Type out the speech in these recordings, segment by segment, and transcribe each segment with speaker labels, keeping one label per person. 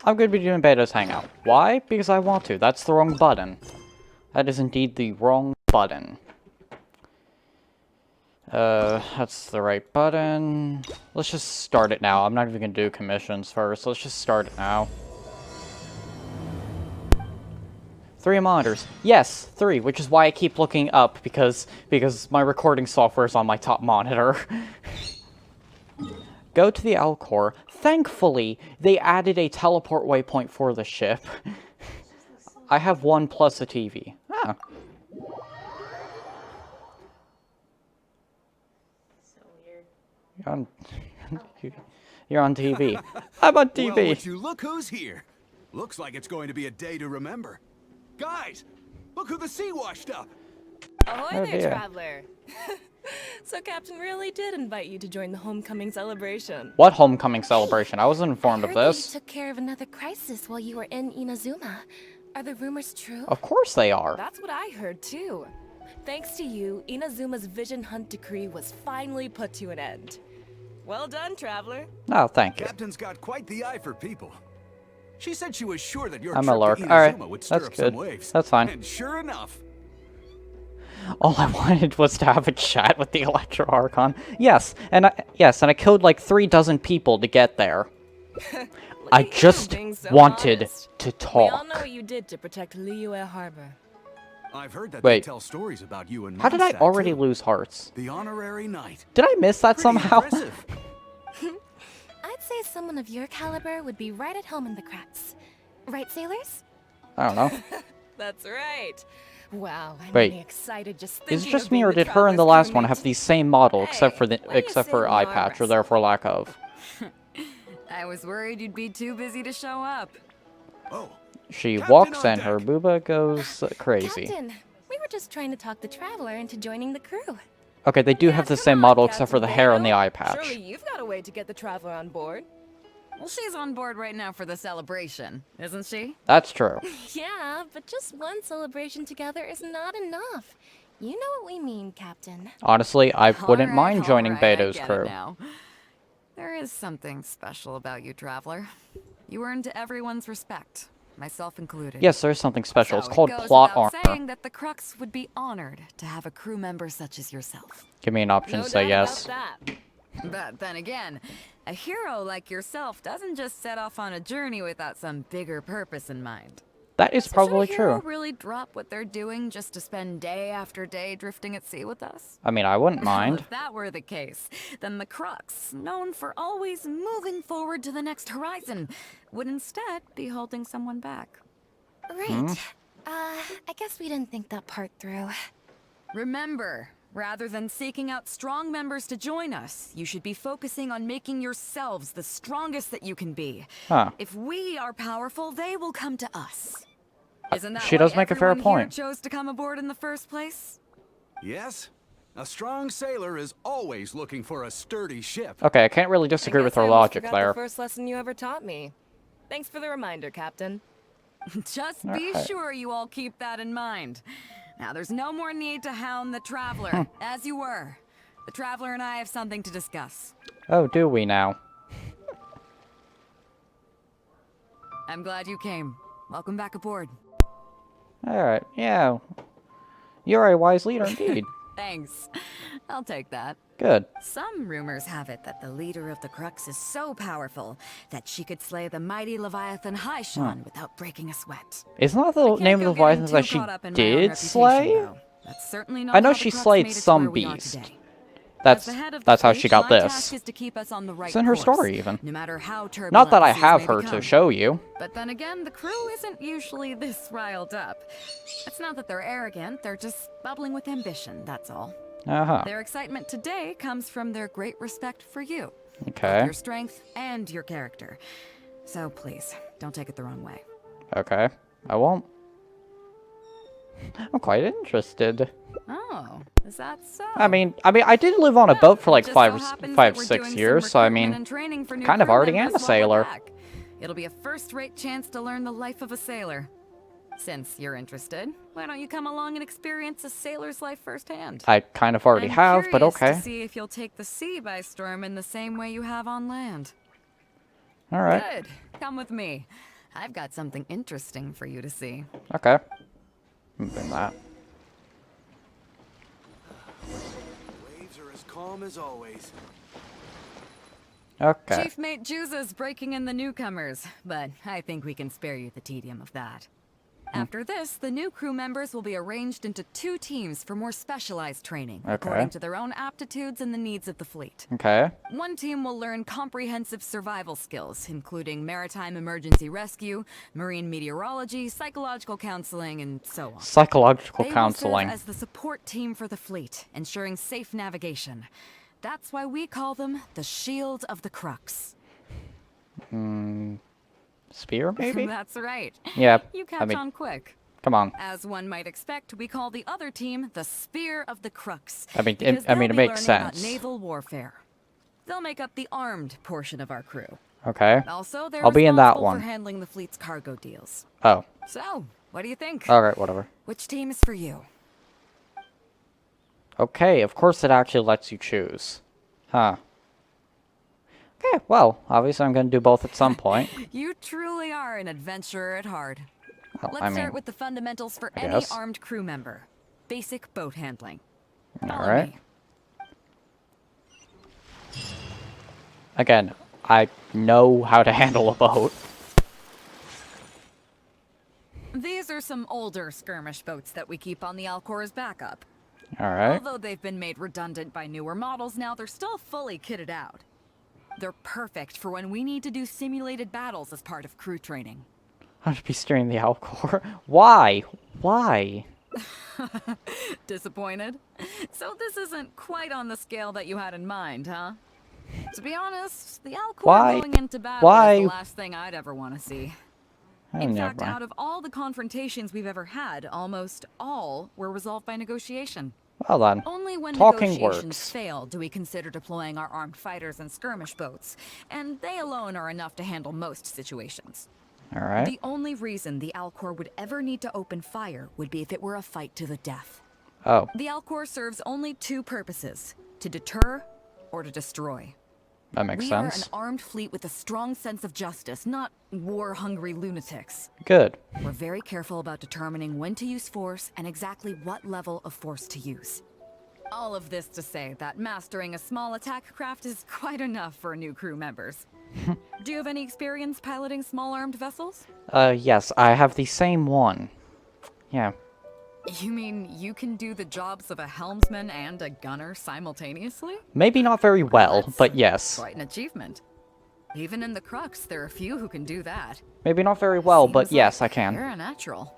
Speaker 1: I'm going to be doing Beidou's Hangout. Why? Because I want to. That's the wrong button. That is indeed the wrong button. That's the right button. Let's just start it now. I'm not even going to do commissions first. Let's just start it now. 3 monitors. Yes, 3, which is why I keep looking up, because my recording software is on my top monitor. Go to the Alcor. Thankfully, they added a teleport waypoint for the ship. I have 1 plus a TV. Ah.
Speaker 2: So weird.
Speaker 1: You're on TV. I'm on TV.
Speaker 3: Well, would you look who's here? Looks like it's going to be a day to remember. Guys, look who the sea washed up.
Speaker 2: Ahoy
Speaker 1: Oh,
Speaker 2: there,
Speaker 1: dear.
Speaker 2: traveler. So Captain really did invite you to join the homecoming celebration.
Speaker 1: What homecoming celebration? I wasn't informed of
Speaker 4: I heard that
Speaker 1: this.
Speaker 4: you took care of another crisis while you were in Inazuma. Are the rumors true?
Speaker 1: Of course they are.
Speaker 2: That's what I heard too. Thanks to you, Inazuma's vision hunt decree was finally put to an end. Well done, traveler.
Speaker 1: No, thank you.
Speaker 3: Captain's got quite the eye for people. She said she was sure that your
Speaker 1: I'm
Speaker 3: trip
Speaker 1: a lark.
Speaker 3: to
Speaker 1: Alright,
Speaker 3: Inazuma would stir
Speaker 1: that's
Speaker 3: up
Speaker 1: good.
Speaker 3: some waves.
Speaker 1: That's fine.
Speaker 3: And sure enough,
Speaker 1: All I wanted was to have a chat with the Electro Archon. Yes, and I killed like 3 dozen people to get there. I
Speaker 2: Look at you
Speaker 1: just
Speaker 2: being so
Speaker 1: wanted
Speaker 2: honest.
Speaker 1: to
Speaker 2: We
Speaker 1: talk.
Speaker 2: all know what you did to protect Liyue Harbor.
Speaker 3: I've heard that
Speaker 1: Wait.
Speaker 3: they tell stories about you and
Speaker 1: How did I
Speaker 3: Mondstadt,
Speaker 1: already
Speaker 3: too.
Speaker 1: lose hearts?
Speaker 3: The honorary knight.
Speaker 1: Did I miss that
Speaker 3: Pretty
Speaker 1: somehow?
Speaker 3: impressive.
Speaker 4: I'd say someone of your caliber would be right at home in the Crux. Right, sailors?
Speaker 1: I don't know.
Speaker 2: That's right. Wow, I'm
Speaker 1: Wait.
Speaker 2: really excited just
Speaker 1: Is
Speaker 2: thinking
Speaker 1: it just
Speaker 2: of
Speaker 1: me,
Speaker 2: being
Speaker 1: or
Speaker 2: the
Speaker 1: did her and the
Speaker 2: traveler's
Speaker 1: last one
Speaker 2: crewmate.
Speaker 1: have the same model, except for
Speaker 2: Hey, why do you
Speaker 1: except for
Speaker 2: say
Speaker 1: eye
Speaker 2: more
Speaker 1: patch, or
Speaker 2: aggressive?
Speaker 1: therefore lack of?
Speaker 5: I was worried you'd be too busy to show up.
Speaker 3: Oh,
Speaker 1: She
Speaker 3: Captain
Speaker 1: walks
Speaker 3: on
Speaker 1: and her
Speaker 3: deck.
Speaker 1: booba goes crazy.
Speaker 4: Captain, we were just trying to talk the traveler into joining the crew.
Speaker 1: Okay, they do
Speaker 2: Yeah,
Speaker 1: have the
Speaker 2: come
Speaker 1: same
Speaker 2: on,
Speaker 1: model except for the
Speaker 2: Captain
Speaker 1: hair and the
Speaker 2: Beidou.
Speaker 1: eye patch.
Speaker 2: Surely you've got a way to get the traveler on board.
Speaker 5: Well, she's on board right now for the celebration, isn't she?
Speaker 1: That's true.
Speaker 4: Yeah, but just one celebration together is not enough. You know what we mean, Captain.
Speaker 1: Honestly, I wouldn't
Speaker 5: All
Speaker 1: mind
Speaker 5: right,
Speaker 1: joining
Speaker 5: all right, I
Speaker 1: Beidou's
Speaker 5: get it
Speaker 1: crew.
Speaker 5: now. There is something special about you, traveler. You earned everyone's respect, myself included.
Speaker 1: Yes, there's something special.
Speaker 5: So
Speaker 1: it's called
Speaker 5: it goes
Speaker 1: plot
Speaker 5: without
Speaker 1: armor.
Speaker 5: saying that the Crux would be honored to have a crew member such as yourself.
Speaker 1: Give me an option
Speaker 2: No
Speaker 1: to say
Speaker 2: doubt
Speaker 1: yes.
Speaker 2: about that.
Speaker 5: But then again, a hero like yourself doesn't just set off on a journey without some bigger purpose in mind.
Speaker 1: That is probably
Speaker 5: Should a hero
Speaker 1: true.
Speaker 5: really drop what they're doing just to spend day after day drifting at sea with us?
Speaker 1: I mean, I wouldn't
Speaker 5: Well,
Speaker 1: mind.
Speaker 5: if that were the case, then the Crux, known for always moving forward to the next horizon, would instead be holding someone back.
Speaker 4: Right. I guess we didn't think that part through.
Speaker 5: Remember, rather than seeking out strong members to join us, you should be focusing on making yourselves the strongest that you can be.
Speaker 1: Huh.
Speaker 5: If we are powerful, they will come to us. Isn't that
Speaker 1: she
Speaker 5: why
Speaker 1: does make a fair
Speaker 5: everyone here
Speaker 1: point.
Speaker 5: chose to come aboard in the first place?
Speaker 3: yes. A strong sailor is always looking for a sturdy ship.
Speaker 1: Okay, I can't really disagree
Speaker 2: I
Speaker 1: with
Speaker 2: guess
Speaker 1: her
Speaker 2: I almost
Speaker 1: logic
Speaker 2: forgot
Speaker 1: there.
Speaker 2: The first lesson you ever taught me. Thanks for the reminder, Captain.
Speaker 5: Just be
Speaker 1: Alright.
Speaker 5: sure you all keep that in mind. Now, there's no more need to hound the Traveler, as you were. The Traveler and I have something to discuss.
Speaker 1: Oh, do we now?
Speaker 5: I'm glad you came. Welcome back aboard.
Speaker 1: Alright, yeah. You're a wise leader indeed.
Speaker 5: Thanks. I'll take that.
Speaker 1: Good.
Speaker 5: Some rumors have it that the leader of the Crux is so powerful that she could slay the mighty Leviathan Haishan without breaking a sweat.
Speaker 1: Isn't that
Speaker 5: I
Speaker 1: the
Speaker 5: can't
Speaker 1: name
Speaker 5: go
Speaker 1: of the Leviathan
Speaker 5: getting
Speaker 1: that
Speaker 5: too
Speaker 1: she
Speaker 5: caught up in my own
Speaker 1: did
Speaker 5: reputation,
Speaker 1: slay?
Speaker 5: though. That's certainly not
Speaker 1: I know
Speaker 5: how the
Speaker 1: she
Speaker 5: Crux
Speaker 1: slayed
Speaker 5: made it to
Speaker 1: some
Speaker 5: where we are
Speaker 1: beast.
Speaker 5: today.
Speaker 1: That's
Speaker 5: As the head of the
Speaker 1: that's how
Speaker 5: fleet,
Speaker 1: she got
Speaker 5: my
Speaker 1: this.
Speaker 5: task is to keep us on the right
Speaker 1: It's in her
Speaker 5: course,
Speaker 1: story, even.
Speaker 5: No matter how turbulent
Speaker 1: Not that I
Speaker 5: the seas
Speaker 1: have
Speaker 5: may
Speaker 1: her to
Speaker 5: become.
Speaker 1: show you.
Speaker 5: But then again, the crew isn't usually this riled up. It's not that they're arrogant, they're just bubbling with ambition, that's all.
Speaker 1: Uh-huh.
Speaker 5: Their excitement today comes from their great respect for you.
Speaker 1: Okay.
Speaker 5: Your strength and your character. So please, don't take it the wrong way.
Speaker 1: Okay. I won't. I'm quite interested.
Speaker 5: Oh, is that so?
Speaker 1: I mean, I did live on a boat for like
Speaker 5: Just so
Speaker 1: five,
Speaker 5: happens
Speaker 1: five,
Speaker 5: that we're
Speaker 1: 6
Speaker 5: doing
Speaker 1: years,
Speaker 5: some
Speaker 1: so I
Speaker 5: recruitment
Speaker 1: mean,
Speaker 5: and training for new
Speaker 1: kind of
Speaker 5: crew
Speaker 1: already am
Speaker 5: members
Speaker 1: a
Speaker 5: while we're
Speaker 1: sailor.
Speaker 5: back. It'll be a first-rate chance to learn the life of a sailor. Since you're interested, why don't you come along and experience a sailor's life firsthand?
Speaker 1: I kind of already
Speaker 5: I'm
Speaker 1: have, but
Speaker 5: curious
Speaker 1: okay.
Speaker 5: To see if you'll take the sea by storm in the same way you have on land.
Speaker 1: All right.
Speaker 5: Good. Come with me. I've got something interesting for you to see.
Speaker 1: Okay. Moving that.
Speaker 3: Waves are as calm as always.
Speaker 1: Okay.
Speaker 5: Chief Mate Juza's breaking in the newcomers, but I think we can spare you the tedium of that. After this, the new crew members will be arranged into 2 teams for more specialized training, according to their own aptitudes and the needs of the fleet.
Speaker 1: Okay.
Speaker 5: One team will learn comprehensive survival skills, including maritime emergency rescue, marine meteorology, psychological counseling, and so on.
Speaker 1: Psychological
Speaker 5: They
Speaker 1: counseling.
Speaker 5: will serve as the support team for the fleet, ensuring safe navigation. That's why we call them the Shield of the Crux.
Speaker 1: Spear, maybe?
Speaker 5: That's right.
Speaker 1: Yeah.
Speaker 5: You
Speaker 1: I
Speaker 5: catch
Speaker 1: mean,
Speaker 5: on quick.
Speaker 1: come on.
Speaker 5: As one might expect, we call the other team the Spear of the Crux.
Speaker 1: I mean,
Speaker 5: because
Speaker 1: it
Speaker 5: they'll be
Speaker 1: makes
Speaker 5: learning about
Speaker 1: sense.
Speaker 5: naval warfare. They'll make up the armed portion of our crew.
Speaker 1: Okay.
Speaker 5: Also, they're
Speaker 1: I'll be in that
Speaker 5: responsible
Speaker 1: one.
Speaker 5: for handling the fleet's cargo deals.
Speaker 1: Oh.
Speaker 5: So, what do you think?
Speaker 1: Alright, whatever.
Speaker 5: Which team is for you?
Speaker 1: Okay, of course it actually lets you choose. Huh. Okay, well, obviously I'm going to do both at some point.
Speaker 5: You truly are an adventurer at heart.
Speaker 1: Well,
Speaker 5: Let's
Speaker 1: I mean,
Speaker 5: start with the fundamentals for
Speaker 1: I
Speaker 5: any
Speaker 1: guess.
Speaker 5: armed crew member. Basic boat handling. Follow
Speaker 1: alright.
Speaker 5: me.
Speaker 1: Again, I know how to handle a boat.
Speaker 5: These are some older skirmish boats that we keep on the Alcor's backup.
Speaker 1: Alright.
Speaker 5: Although they've been made redundant by newer models now, they're still fully kitted out. They're perfect for when we need to do simulated battles as part of crew training.
Speaker 1: I should be steering the Alcor. Why? Why?
Speaker 5: Disappointed? So this isn't quite on the scale that you had in mind, huh? To be honest, the Alcor
Speaker 1: Why?
Speaker 5: going into battle
Speaker 1: Why?
Speaker 5: is the last thing I'd ever want to see. In
Speaker 1: never
Speaker 5: fact,
Speaker 1: mind.
Speaker 5: out of all the confrontations we've ever had, almost all were resolved by negotiation.
Speaker 1: Well then.
Speaker 5: Only when
Speaker 1: Talking
Speaker 5: negotiations
Speaker 1: works.
Speaker 5: fail do we consider deploying our armed fighters and skirmish boats, and they alone are enough to handle most situations.
Speaker 1: Alright.
Speaker 5: The only reason the Alcor would ever need to open fire would be if it were a fight to the death.
Speaker 1: Oh.
Speaker 5: The Alcor serves only 2 purposes: to deter or to destroy.
Speaker 1: That makes
Speaker 5: We are an
Speaker 1: sense.
Speaker 5: armed fleet with a strong sense of justice, not war-hungry lunatics.
Speaker 1: Good.
Speaker 5: We're very careful about determining when to use force and exactly what level of force to use. All of this to say that mastering a small attack craft is quite enough for new crew members. Do you have any experience piloting small armed vessels?
Speaker 1: Yes, I have the same one. Yeah.
Speaker 5: You mean you can do the jobs of a helmsman and a gunner simultaneously?
Speaker 1: Maybe not very well,
Speaker 5: That's
Speaker 1: but yes.
Speaker 5: Quite an achievement. Even in the Crux, there are few who can do that.
Speaker 1: Maybe not very well, but
Speaker 5: Seems
Speaker 1: yes, I
Speaker 5: like
Speaker 1: can.
Speaker 5: You're a natural.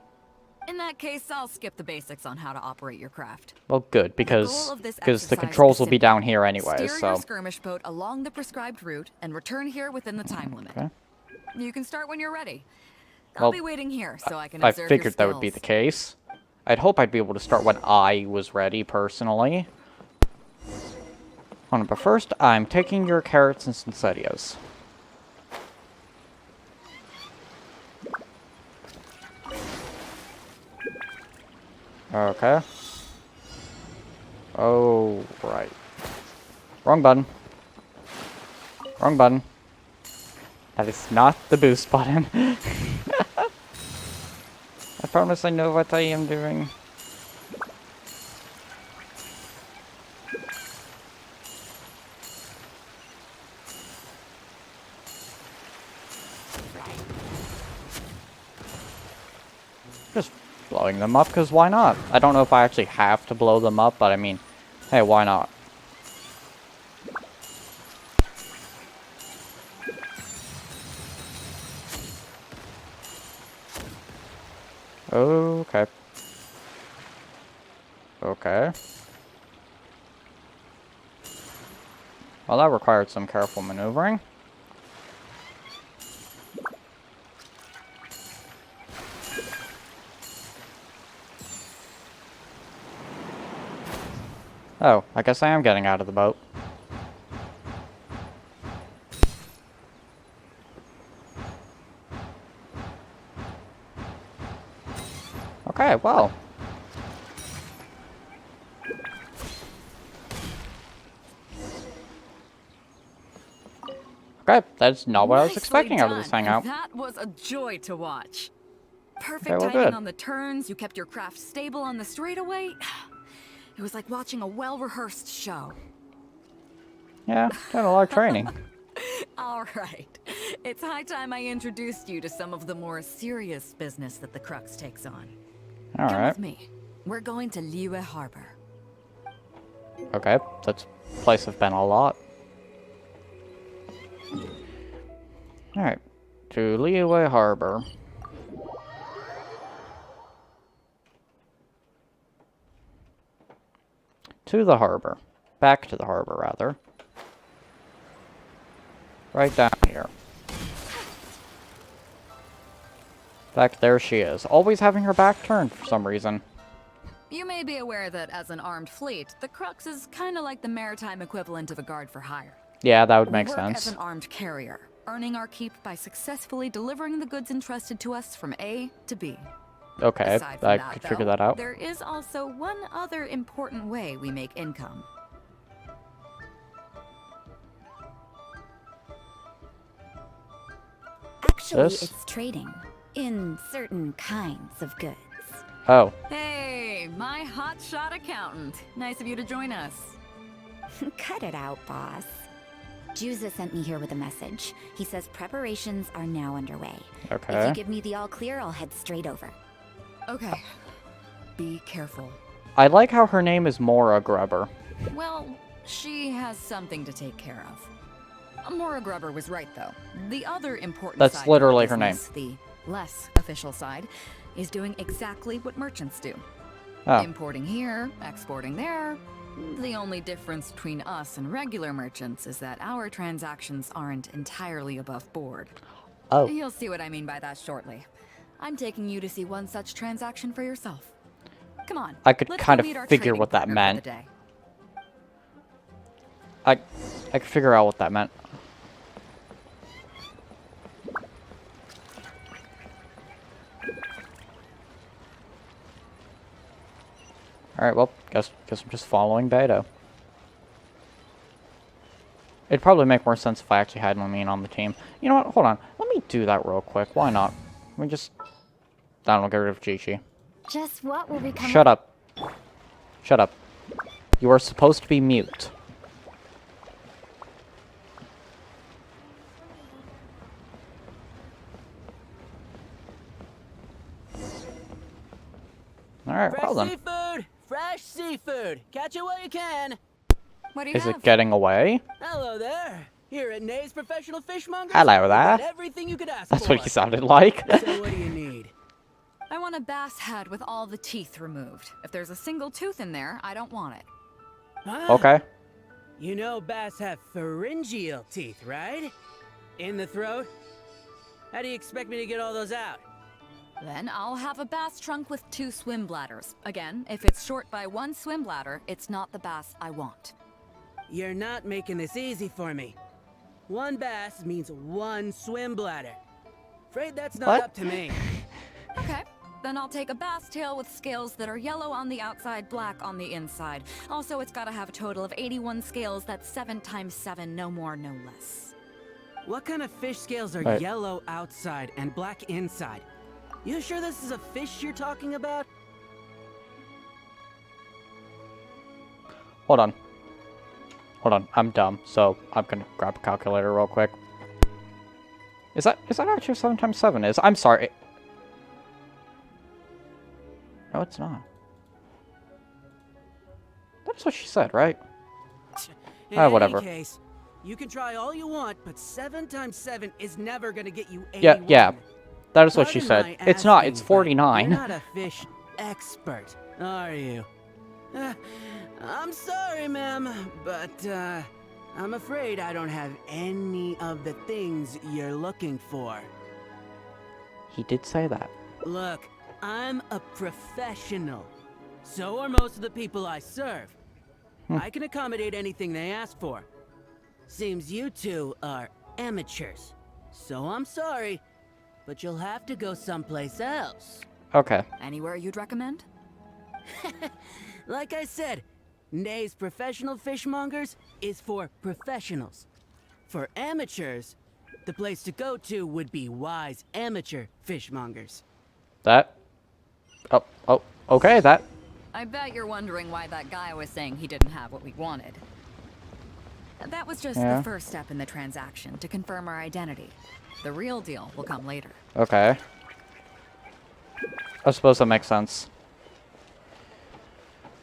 Speaker 5: In that case, I'll skip the basics on how to operate your craft.
Speaker 1: Well, good,
Speaker 5: goal
Speaker 1: because
Speaker 5: of this
Speaker 1: the
Speaker 5: exercise
Speaker 1: controls
Speaker 5: is
Speaker 1: will be
Speaker 5: simple.
Speaker 1: down here anyway,
Speaker 5: Steer
Speaker 1: so...
Speaker 5: your skirmish boat along the prescribed route and return here within the time limit.
Speaker 1: Okay.
Speaker 5: You can start when you're ready.
Speaker 1: Well,
Speaker 5: I'll be waiting here so I can
Speaker 1: I
Speaker 5: observe
Speaker 1: figured
Speaker 5: your
Speaker 1: that would be the
Speaker 5: skills.
Speaker 1: case. I'd hope I'd be able to start when I was ready, personally. Hold on, but first, I'm taking your carrots and Sincerios. Okay. Oh, right. Wrong button. Wrong button. That is not the boost button. I promise I know what I am doing. Just blowing them up, because why not? I don't know if I actually have to blow them up, but I mean, hey, why not? Okay. Okay. Well, that required some careful maneuvering. Oh, I guess I am getting out of the boat. Okay, well. Okay, that's not what I was
Speaker 5: Nicely
Speaker 1: expecting out of this
Speaker 5: done.
Speaker 1: hangout.
Speaker 5: That was a joy to watch. Perfect
Speaker 1: Okay, well,
Speaker 5: timing
Speaker 1: good.
Speaker 5: on the turns. You kept your craft stable on the straightaway. It was like watching a well-rehearsed show.
Speaker 1: Yeah, done a lot of training.
Speaker 5: All right. It's high time I introduced you to some of the more serious business that the Crux takes on. Come
Speaker 1: Alright.
Speaker 5: with me. We're going to Liyue Harbor.
Speaker 1: Okay, that's a place I've been a lot. Alright, to Liyue Harbor. To the harbor. Back to the harbor, rather. Right down here. In fact, there she is. Always having her back turned for some reason.
Speaker 5: You may be aware that as an armed fleet, the Crux is kind of like the maritime equivalent of a guard for hire.
Speaker 1: Yeah, that would make
Speaker 5: We work
Speaker 1: sense.
Speaker 5: as an armed carrier, earning our keep by successfully delivering the goods entrusted to us from A to B.
Speaker 1: Okay,
Speaker 5: Aside from
Speaker 1: I
Speaker 5: that,
Speaker 1: could
Speaker 5: though,
Speaker 1: figure that out.
Speaker 5: there is also one other important way we make income.
Speaker 6: Actually,
Speaker 1: This?
Speaker 6: it's trading in certain kinds of goods.
Speaker 1: Oh,
Speaker 5: Hey, my hotshot accountant. Nice of you to join us.
Speaker 6: Cut it out, boss. Juza sent me here with a message. He says preparations are now underway. If
Speaker 1: okay.
Speaker 6: you give me the all clear, I'll head straight over.
Speaker 5: Okay. Be careful.
Speaker 1: I like how her name is Mora Grubber.
Speaker 5: Well, she has something to take care of. Mora Grubber was right, though. The other important
Speaker 1: That's
Speaker 5: side of our
Speaker 1: literally her name.
Speaker 5: business, the less official side, is doing exactly what merchants do.
Speaker 1: Oh,
Speaker 5: Importing here, exporting there. The only difference between us and regular merchants is that our transactions aren't entirely above board.
Speaker 1: oh.
Speaker 5: You'll see what I mean by that shortly. I'm taking you to see one such transaction for yourself. Come on.
Speaker 1: I could
Speaker 5: let's go
Speaker 1: kind of
Speaker 5: meet our
Speaker 1: figure
Speaker 5: trading
Speaker 1: what that
Speaker 5: partner for
Speaker 1: meant.
Speaker 5: the day.
Speaker 1: I could figure out what that meant. Alright, well, guess I'm just following Beidou. It'd probably make more sense if I actually had Lamine on the team. You know what? Hold on. Let me do that real quick. Why not? Let me just... I don't know, get rid of Chi-Chi.
Speaker 6: Just what will become
Speaker 1: Shut up. Shut up. You are supposed to be mute. Alright,
Speaker 7: Fresh
Speaker 1: well then.
Speaker 7: seafood! Fresh seafood! Catch it while you can!
Speaker 5: What do you
Speaker 1: Is
Speaker 5: have?
Speaker 1: it getting away?
Speaker 7: Hello there! Here at Nay's Professional Fishmongers,
Speaker 1: Hello
Speaker 7: we got
Speaker 1: there.
Speaker 7: everything you could ask
Speaker 1: That's
Speaker 7: for.
Speaker 1: what he sounded like.
Speaker 7: So what do you need?
Speaker 5: I want a bass head with all the teeth removed. If there's a single tooth in there, I don't want it.
Speaker 7: Huh?
Speaker 1: Okay.
Speaker 7: You know bass have pharyngeal teeth, right? In the throat? How do you expect me to get all those out?
Speaker 5: Then I'll have a bass trunk with 2 swim bladders. Again, if it's short by 1 swim bladder, it's not the bass I want.
Speaker 7: You're not making this easy for me. 1 bass means 1 swim bladder. Afraid that's not
Speaker 1: What?
Speaker 7: up to me.
Speaker 5: Okay, then I'll take a bass tail with scales that are yellow on the outside, black on the inside. Also, it's gotta have a total of 81 scales. That's 7 times 7, no more, no less.
Speaker 7: What kind of fish scales are
Speaker 1: Right.
Speaker 7: yellow outside and black inside? You sure this is a fish you're talking about?
Speaker 1: Hold on. Hold on. I'm dumb, so I'm gonna grab a calculator real quick. Is that actually 7 times 7? I'm sorry. No, it's not. That's what she said, right?
Speaker 7: In
Speaker 1: Whatever.
Speaker 7: any case, you can try all you want, but 7 times 7 is never gonna get you 81.
Speaker 1: Yeah. That is what she
Speaker 7: Pardon
Speaker 1: said.
Speaker 7: my
Speaker 1: It's not. It's
Speaker 7: asking, but
Speaker 1: 49.
Speaker 7: You're not a fish expert, are you? I'm sorry, ma'am, but I'm afraid I don't have any of the things you're looking for.
Speaker 1: He did say that.
Speaker 7: Look, I'm a professional. So are most of the people I serve. I can accommodate anything they ask for. Seems you two are amateurs. So I'm sorry, but you'll have to go someplace else.
Speaker 1: Okay.
Speaker 5: Anywhere you'd recommend?
Speaker 7: Like I said, Nay's Professional Fishmongers is for professionals. For amateurs, the place to go to would be wise amateur fishmongers.
Speaker 1: That... Oh, okay, that...
Speaker 5: I bet you're wondering why that guy was saying he didn't have what we wanted. That was just
Speaker 1: Yeah.
Speaker 5: the first step in the transaction to confirm our identity. The real deal will come later.
Speaker 1: Okay. I suppose that makes sense.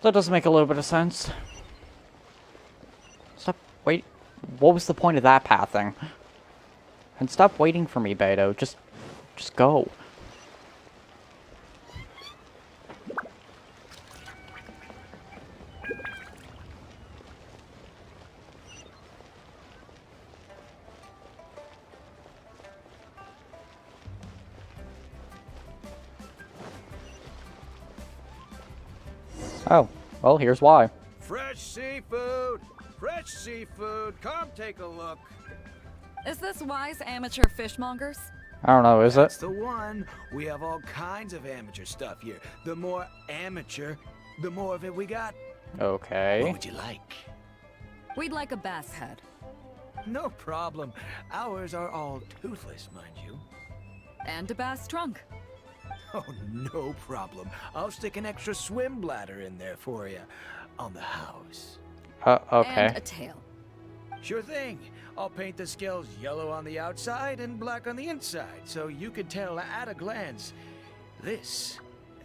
Speaker 1: That does make a little bit of sense. Stop, wait. What was the point of that pathing? And stop waiting for me, Beidou. Just go. Oh, well, here's why.
Speaker 3: Fresh seafood! Fresh seafood! Come take a look.
Speaker 5: Is this wise amateur fishmongers?
Speaker 1: I don't know, is
Speaker 3: That's
Speaker 1: it?
Speaker 3: the one. We have all kinds of amateur stuff here. The more amateur, the more of it we got. What
Speaker 1: Okay.
Speaker 3: would you like?
Speaker 5: We'd like a bass head.
Speaker 3: No problem. Ours are all toothless, mind you.
Speaker 5: And a bass trunk.
Speaker 3: Oh, no problem. I'll stick an extra swim bladder in there for you. On the house.
Speaker 1: Okay.
Speaker 5: And a tail.
Speaker 3: Sure thing. I'll paint the scales yellow on the outside and black on the inside, so you can tell at a glance, this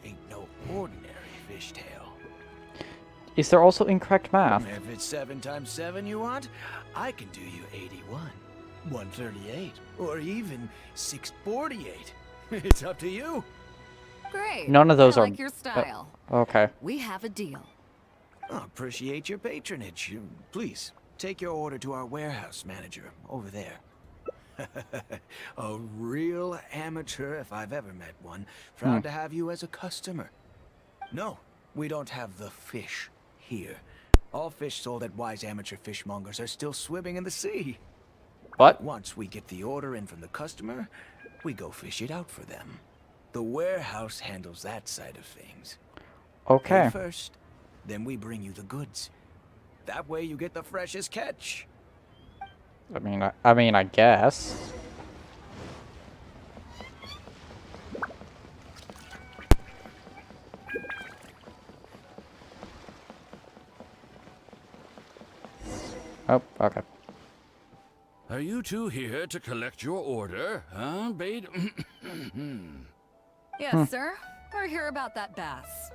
Speaker 3: ain't no ordinary fishtail.
Speaker 1: Is there also incorrect math?
Speaker 3: If it's 7 times 7 you want, I can do you 81, 138, or even 648. It's up to you.
Speaker 5: Great.
Speaker 1: None of those
Speaker 5: I
Speaker 1: are-
Speaker 5: like your style.
Speaker 1: Okay.
Speaker 5: We have a deal.
Speaker 3: I appreciate your patronage. Please, take your order to our warehouse manager over there. A real amateur if I've ever met one. Proud to have you as a customer. No, we don't have the fish here. All fish sold at Wise Amateur Fishmongers are still swimming in the sea.
Speaker 1: What?
Speaker 3: Once we get the order in from the customer, we go fish it out for them. The warehouse handles that side of things. Pay
Speaker 1: Okay.
Speaker 3: first, then we bring you the goods. That way you get the freshest catch.
Speaker 1: I mean, I guess. Oh, okay.
Speaker 8: Are you two here to collect your order, huh, Beidou?
Speaker 5: Yes, sir. We're here about that bass.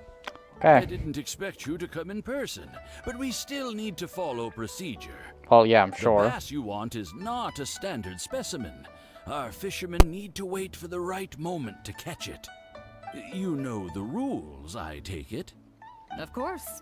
Speaker 8: I
Speaker 1: Okay.
Speaker 8: didn't expect you to come in person, but we still need to follow procedure.
Speaker 1: Well, yeah, I'm
Speaker 8: The
Speaker 1: sure.
Speaker 8: bass you want is not a standard specimen. Our fishermen need to wait for the right moment to catch it. You know the rules, I take it.
Speaker 5: Of course.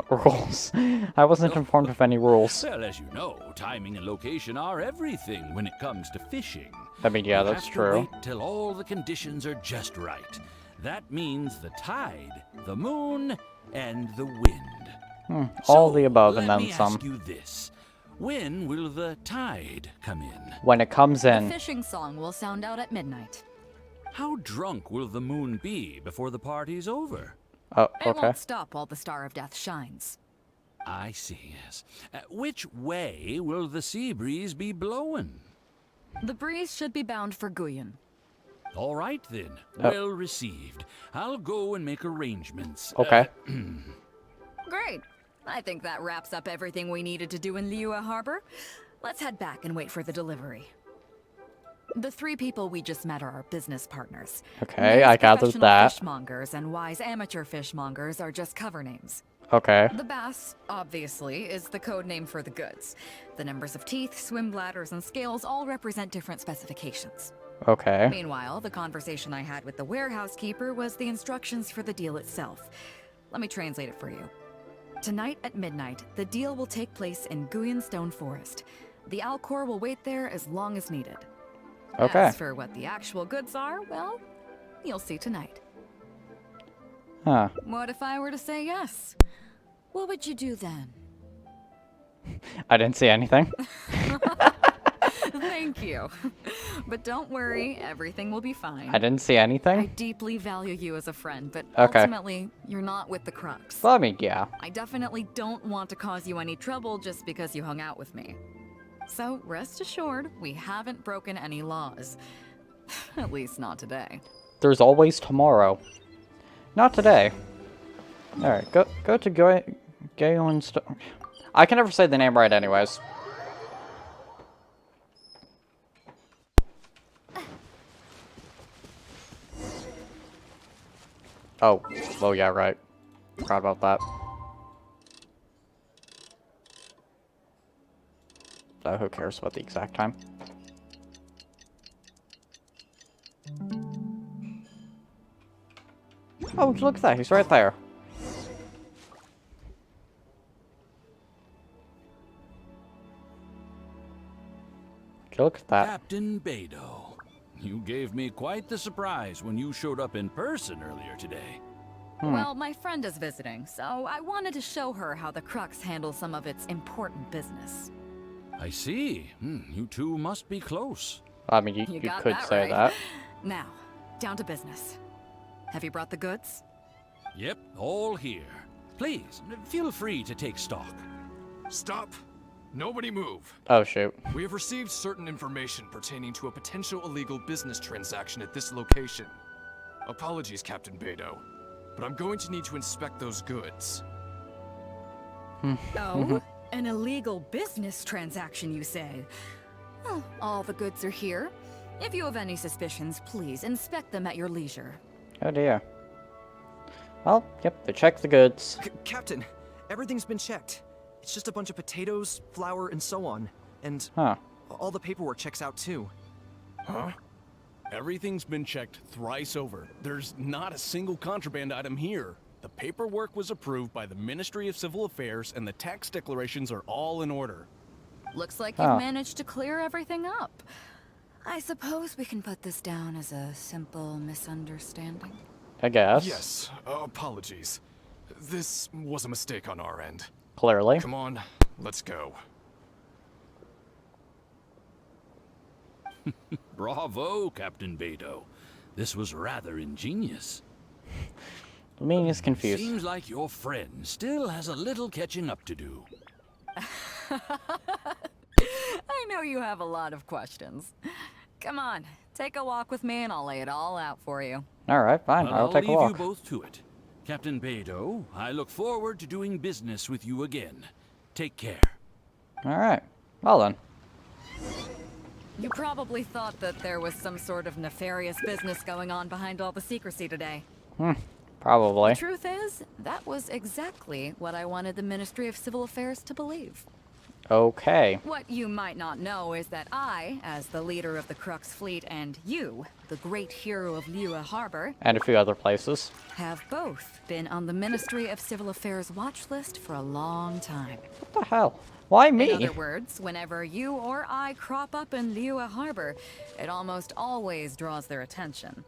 Speaker 1: Rules. I wasn't informed of any rules.
Speaker 8: Well, as you know, timing and location are everything when it comes to fishing.
Speaker 1: I mean, yeah,
Speaker 8: You
Speaker 1: that's
Speaker 8: have to
Speaker 1: true.
Speaker 8: wait till all the conditions are just right. That means the tide, the moon, and the wind.
Speaker 1: All
Speaker 8: So,
Speaker 1: the above and
Speaker 8: let
Speaker 1: then
Speaker 8: me
Speaker 1: some.
Speaker 8: ask you this. When will the tide come in?
Speaker 1: When it comes
Speaker 5: The
Speaker 1: in.
Speaker 5: fishing song will sound out at midnight.
Speaker 8: How drunk will the moon be before the party's over?
Speaker 1: Oh,
Speaker 5: It
Speaker 1: okay.
Speaker 5: won't stop while the Star of Death shines.
Speaker 8: I see, yes. Which way will the sea breeze be blowing?
Speaker 5: The breeze should be bound for Guyan.
Speaker 8: All right, then.
Speaker 1: Oh.
Speaker 8: Well received. I'll go and make arrangements.
Speaker 1: Okay.
Speaker 5: Great. I think that wraps up everything we needed to do in Liua Harbor. Let's head back and wait for the delivery. The three people we just met are our business partners.
Speaker 1: Okay,
Speaker 5: These
Speaker 1: I gathered
Speaker 5: professional
Speaker 1: that.
Speaker 5: Fishmongers and wise amateur fishmongers are just cover names.
Speaker 1: Okay.
Speaker 5: The bass, obviously, is the code name for the goods. The numbers of teeth, swim bladders, and scales all represent different specifications.
Speaker 1: Okay.
Speaker 5: Meanwhile, the conversation I had with the warehouse keeper was the instructions for the deal itself. Let me translate it for you. Tonight at midnight, the deal will take place in Guyan Stone Forest. The Alcor will wait there as long as needed.
Speaker 1: Okay.
Speaker 5: As for what the actual goods are, well, you'll see tonight.
Speaker 1: Huh.
Speaker 5: What if I were to say yes? What would you do then?
Speaker 1: I didn't see anything.
Speaker 5: Thank you. But don't worry, everything will be fine.
Speaker 1: I didn't see
Speaker 5: I
Speaker 1: anything.
Speaker 5: deeply value you as a friend, but
Speaker 1: Okay.
Speaker 5: ultimately, you're not with the Crux.
Speaker 1: Well, I mean, yeah.
Speaker 5: I definitely don't want to cause you any trouble just because you hung out with me. So rest assured, we haven't broken any laws. At least not today.
Speaker 1: There's always tomorrow. Not today. Alright, go to Galen I can never say the name right anyways. Oh, yeah, right. Forgot about that. So who cares about the exact time? Oh, look at that, he's right there. Look at that.
Speaker 8: Captain Beidou, you gave me quite the surprise when you showed up in person earlier today.
Speaker 5: Well, my friend is visiting, so I wanted to show her how the Crux handles some of its important business.
Speaker 8: I see. You two must be close.
Speaker 1: I mean, you
Speaker 5: got
Speaker 1: could
Speaker 5: that
Speaker 1: say
Speaker 5: right.
Speaker 1: that.
Speaker 5: Now, down to business. Have you brought the goods?
Speaker 8: Yep, all here. Please, feel free to take stock.
Speaker 9: Stop! Nobody move.
Speaker 1: Oh, shoot.
Speaker 9: We have received certain information pertaining to a potential illegal business transaction at this location. Apologies, Captain Beidou, but I'm going to need to inspect those goods.
Speaker 5: Oh? An illegal business transaction, you say? Well, all the goods are here. If you have any suspicions, please inspect them at your leisure.
Speaker 1: Oh, dear. Well, yep, they checked the goods.
Speaker 10: Captain, everything's been checked. It's just a bunch of potatoes, flour, and so on. And
Speaker 1: Huh.
Speaker 10: all the paperwork checks out too.
Speaker 9: Huh?
Speaker 11: Everything's been checked thrice over. There's not a single contraband item here. The paperwork was approved by the Ministry of Civil Affairs and the tax declarations are all in order.
Speaker 5: Looks like you've managed to clear everything up. I suppose we can put this down as a simple misunderstanding.
Speaker 1: I guess.
Speaker 9: Yes, apologies. This was a mistake on our end.
Speaker 1: Clearly.
Speaker 9: Come on, let's go.
Speaker 8: Bravo, Captain Beidou. This was rather ingenious.
Speaker 1: I mean, he's confused.
Speaker 8: Seems like your friend still has a little catching up to do.
Speaker 5: I know you have a lot of questions. Come on, take a walk with me and I'll lay it all out for you.
Speaker 1: Alright, fine.
Speaker 8: Well,
Speaker 1: I'll take a
Speaker 8: leave
Speaker 1: walk.
Speaker 8: you both to it. Captain Beidou, I look forward to doing business with you again. Take care.
Speaker 1: Alright. Well then.
Speaker 5: You probably thought that there was some sort of nefarious business going on behind all the secrecy today.
Speaker 1: Probably.
Speaker 5: The truth is, that was exactly what I wanted the Ministry of Civil Affairs to believe.
Speaker 1: Okay.
Speaker 5: What you might not know is that I, as the leader of the Crux fleet, and you, the great hero of Liyue Harbor,
Speaker 1: And a few other places.
Speaker 5: have both been on the Ministry of Civil Affairs watch list for a long time.
Speaker 1: What the hell? Why
Speaker 5: In
Speaker 1: me?
Speaker 5: other words, whenever you or I crop up in Liyue Harbor, it almost always draws their attention.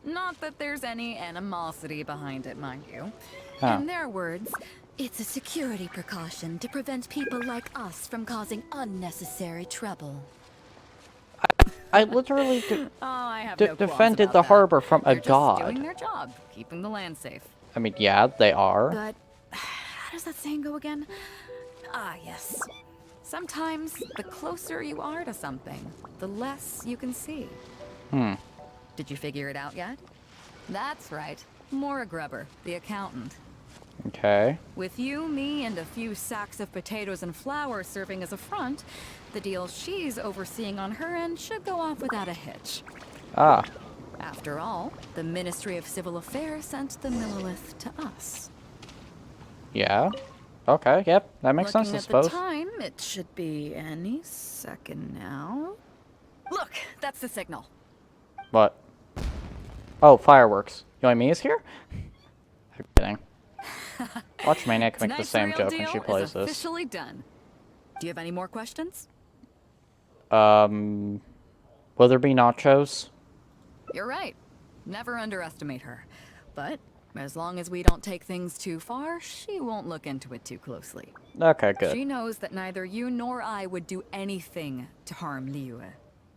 Speaker 5: Not that there's any animosity behind it, mind you. In their words,
Speaker 6: It's a security precaution to prevent people like us from causing unnecessary trouble.
Speaker 1: I literally
Speaker 5: I have no qualms
Speaker 1: defended
Speaker 5: about
Speaker 1: the
Speaker 5: that.
Speaker 1: harbor from a
Speaker 5: They're just
Speaker 1: god.
Speaker 5: doing their job, keeping the land safe.
Speaker 1: I mean, yeah, they are.
Speaker 5: But how does that saying go again? Ah, yes. Sometimes the closer you are to something, the less you can see. Did you figure it out yet? That's right. Maura Grubber, the accountant.
Speaker 1: Okay.
Speaker 5: With you, me, and a few sacks of potatoes and flour serving as a front, the deal she's overseeing on her end should go off without a hitch.
Speaker 1: Ah.
Speaker 5: After all, the Ministry of Civil Affairs sent the Millilith to us.
Speaker 1: Yeah. Okay, yep. That makes
Speaker 5: Looking
Speaker 1: sense, I suppose.
Speaker 5: at the time, it should be any second now. Look, that's the signal.
Speaker 1: What? Oh, fireworks. You know is here? I'm kidding. Watch Maniac make the
Speaker 5: Tonight's
Speaker 1: same
Speaker 5: real
Speaker 1: joke when
Speaker 5: deal
Speaker 1: she plays
Speaker 5: is
Speaker 1: this.
Speaker 5: officially done. Do you have any more questions?
Speaker 1: Will there be nachos?
Speaker 5: You're right. Never underestimate her. But as long as we don't take things too far, she won't look into it too closely.
Speaker 1: Okay, good.
Speaker 5: She knows that neither you nor I would do anything to harm Liyue.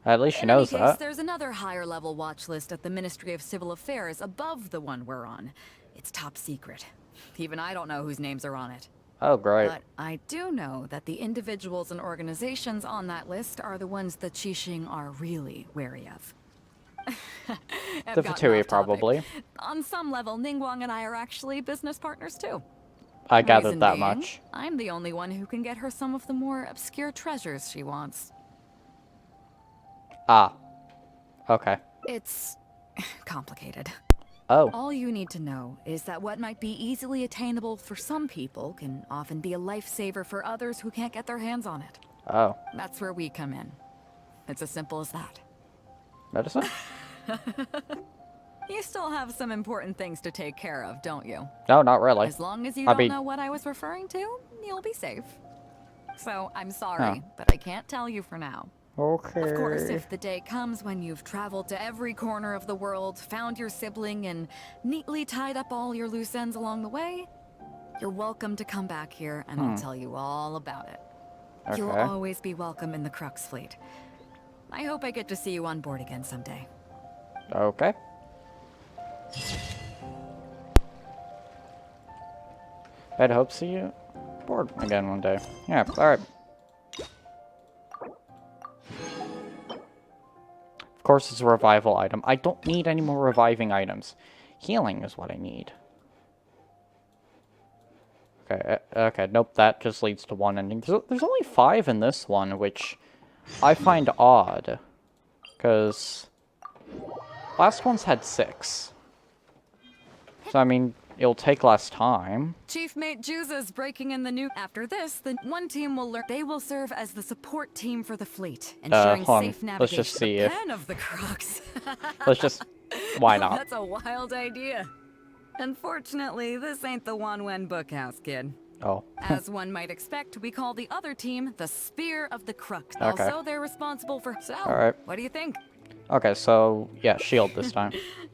Speaker 1: At least she
Speaker 5: In any
Speaker 1: knows
Speaker 5: case,
Speaker 1: that.
Speaker 5: there's another higher level watch list at the Ministry of Civil Affairs above the one we're on. It's top secret. Even I don't know whose names are on it.
Speaker 1: Oh, great.
Speaker 5: But I do know that the individuals and organizations on that list are the ones the Qixing are really wary of. I've
Speaker 1: The
Speaker 5: gotten
Speaker 1: Fatui,
Speaker 5: off topic.
Speaker 1: probably.
Speaker 5: On some level, Ningguang and I are actually business partners too.
Speaker 1: I gathered
Speaker 5: Reason
Speaker 1: that
Speaker 5: being,
Speaker 1: much.
Speaker 5: I'm the only one who can get her some of the more obscure treasures she wants.
Speaker 1: Ah. Okay.
Speaker 5: It's complicated.
Speaker 1: Oh.
Speaker 5: All you need to know is that what might be easily attainable for some people can often be a lifesaver for others who can't get their hands on it.
Speaker 1: Oh.
Speaker 5: That's where we come in. It's as simple as that.
Speaker 1: Medicine?
Speaker 5: You still have some important things to take care of, don't you?
Speaker 1: No, not really.
Speaker 5: As long as you
Speaker 1: I
Speaker 5: don't
Speaker 1: mean-
Speaker 5: know what I was referring to, you'll be safe. So, I'm sorry,
Speaker 1: Oh.
Speaker 5: but I can't tell you for now.
Speaker 1: Okay.
Speaker 5: Of course, if the day comes when you've traveled to every corner of the world, found your sibling, and neatly tied up all your loose ends along the way, you're welcome to come back here and I'll tell you all about it. You'll
Speaker 1: Okay.
Speaker 5: always be welcome in the Crux fleet. I hope I get to see you on board again someday.
Speaker 1: Okay. I'd hope to see you board again one day. Yeah, alright. Of course, it's a revival item. I don't need any more reviving items. Healing is what I need. Okay, okay, nope, that just leads to one ending. There's only 5 in this one, which I find odd. Because last one's had 6. So, I mean, it'll take less time.
Speaker 5: Chief Mate Juza's breaking in the new. After this, the one team will learn. They will serve as the support team for the fleet, ensuring
Speaker 1: hold on.
Speaker 5: safe navigation.
Speaker 1: Let's just see
Speaker 5: the
Speaker 1: if-
Speaker 5: pen of the Crux.
Speaker 1: Let's just... Why not?
Speaker 5: That's a wild idea. Unfortunately, this ain't the Wanwen Bookhouse, kid.
Speaker 1: Oh.
Speaker 5: As one might expect, we call the other team the Spear of the Crux.
Speaker 1: Okay.
Speaker 5: Also, they're responsible for. So,
Speaker 1: Alright.
Speaker 5: what do you think?
Speaker 1: Okay, so, yeah, shield this time.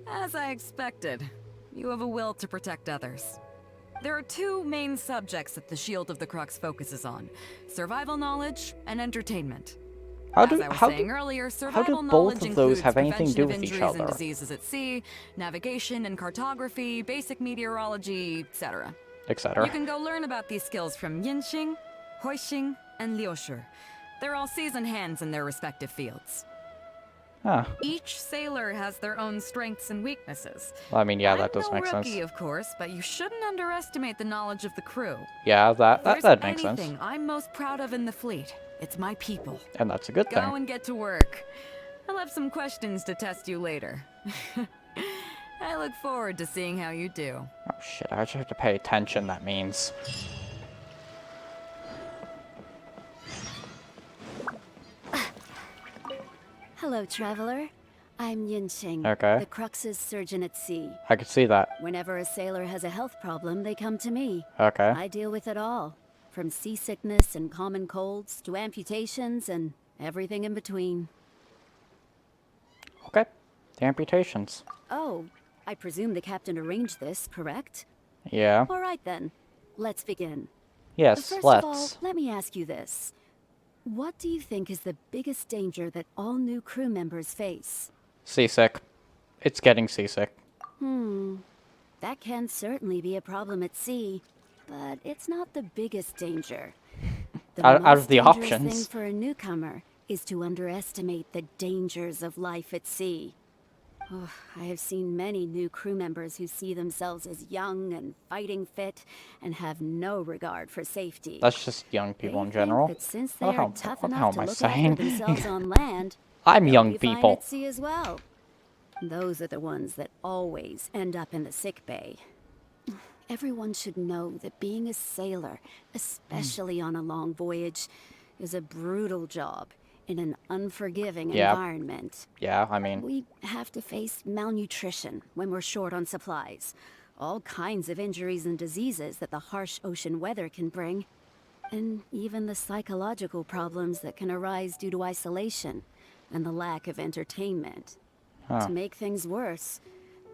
Speaker 5: As I expected, you have a will to protect others. There are 2 main subjects that the Shield of the Crux focuses on: survival knowledge and entertainment. As I was saying earlier, survival
Speaker 1: both
Speaker 5: knowledge
Speaker 1: of those
Speaker 5: includes
Speaker 1: have anything to do
Speaker 5: prevention of
Speaker 1: with each
Speaker 5: injuries and
Speaker 1: other?
Speaker 5: diseases at sea, navigation and cartography, basic meteorology, etc.
Speaker 1: Etc.
Speaker 5: You can go learn about these skills from Yinxing, Huixing, and Liushi. They're all seasoned hands in their respective fields.
Speaker 1: Huh.
Speaker 5: Each sailor has their own strengths and weaknesses.
Speaker 1: Well, I mean, yeah,
Speaker 5: I'm
Speaker 1: that does
Speaker 5: no
Speaker 1: make sense.
Speaker 5: rookie, of course, but you shouldn't underestimate the knowledge of the crew.
Speaker 1: Yeah, that
Speaker 5: If
Speaker 1: makes
Speaker 5: there's
Speaker 1: sense.
Speaker 5: anything I'm most proud of in the fleet, it's my people.
Speaker 1: And that's a good
Speaker 5: Go
Speaker 1: thing.
Speaker 5: and get to work. I'll have some questions to test you later. I look forward to seeing how you do.
Speaker 1: Oh shit, I actually have to pay attention, that means.
Speaker 12: Hello, traveler. I'm Yinxing,
Speaker 1: Okay.
Speaker 12: the Crux's surgeon at sea.
Speaker 1: I could see that.
Speaker 12: Whenever a sailor has a health problem, they come to me.
Speaker 1: Okay.
Speaker 12: I deal with it all, from seasickness and common colds to amputations and everything in between.
Speaker 1: Okay. The amputations.
Speaker 12: Oh, I presume the captain arranged this, correct?
Speaker 1: Yeah.
Speaker 12: All right then, let's begin.
Speaker 1: Yes,
Speaker 12: First
Speaker 1: let's.
Speaker 12: of all, let me ask you this. What do you think is the biggest danger that all new crew members face?
Speaker 1: Seasick. It's getting seasick.
Speaker 12: That can certainly be a problem at sea, but it's not the biggest danger. The
Speaker 1: Out of
Speaker 12: most
Speaker 1: the
Speaker 12: dangerous
Speaker 1: options.
Speaker 12: thing for a newcomer is to underestimate the dangers of life at sea. Oh, I have seen many new crew members who see themselves as young and fighting fit and have no regard for safety.
Speaker 1: That's just young people
Speaker 12: They
Speaker 1: in general.
Speaker 12: think that since they
Speaker 1: What the
Speaker 12: are
Speaker 1: hell-
Speaker 12: tough
Speaker 1: what the
Speaker 12: enough
Speaker 1: hell
Speaker 12: to
Speaker 1: am I
Speaker 12: look
Speaker 1: saying?
Speaker 12: after themselves on land,
Speaker 1: I'm
Speaker 12: they'll
Speaker 1: young
Speaker 12: be fine
Speaker 1: people.
Speaker 12: at sea as well. Those are the ones that always end up in the sick bay. Everyone should know that being a sailor, especially on a long voyage, is a brutal job in an unforgiving
Speaker 1: Yeah.
Speaker 12: environment.
Speaker 1: Yeah, I mean,
Speaker 12: We have to face malnutrition when we're short on supplies, all kinds of injuries and diseases that the harsh ocean weather can bring, and even the psychological problems that can arise due to isolation and the lack of entertainment.
Speaker 1: Huh.
Speaker 12: To make things worse,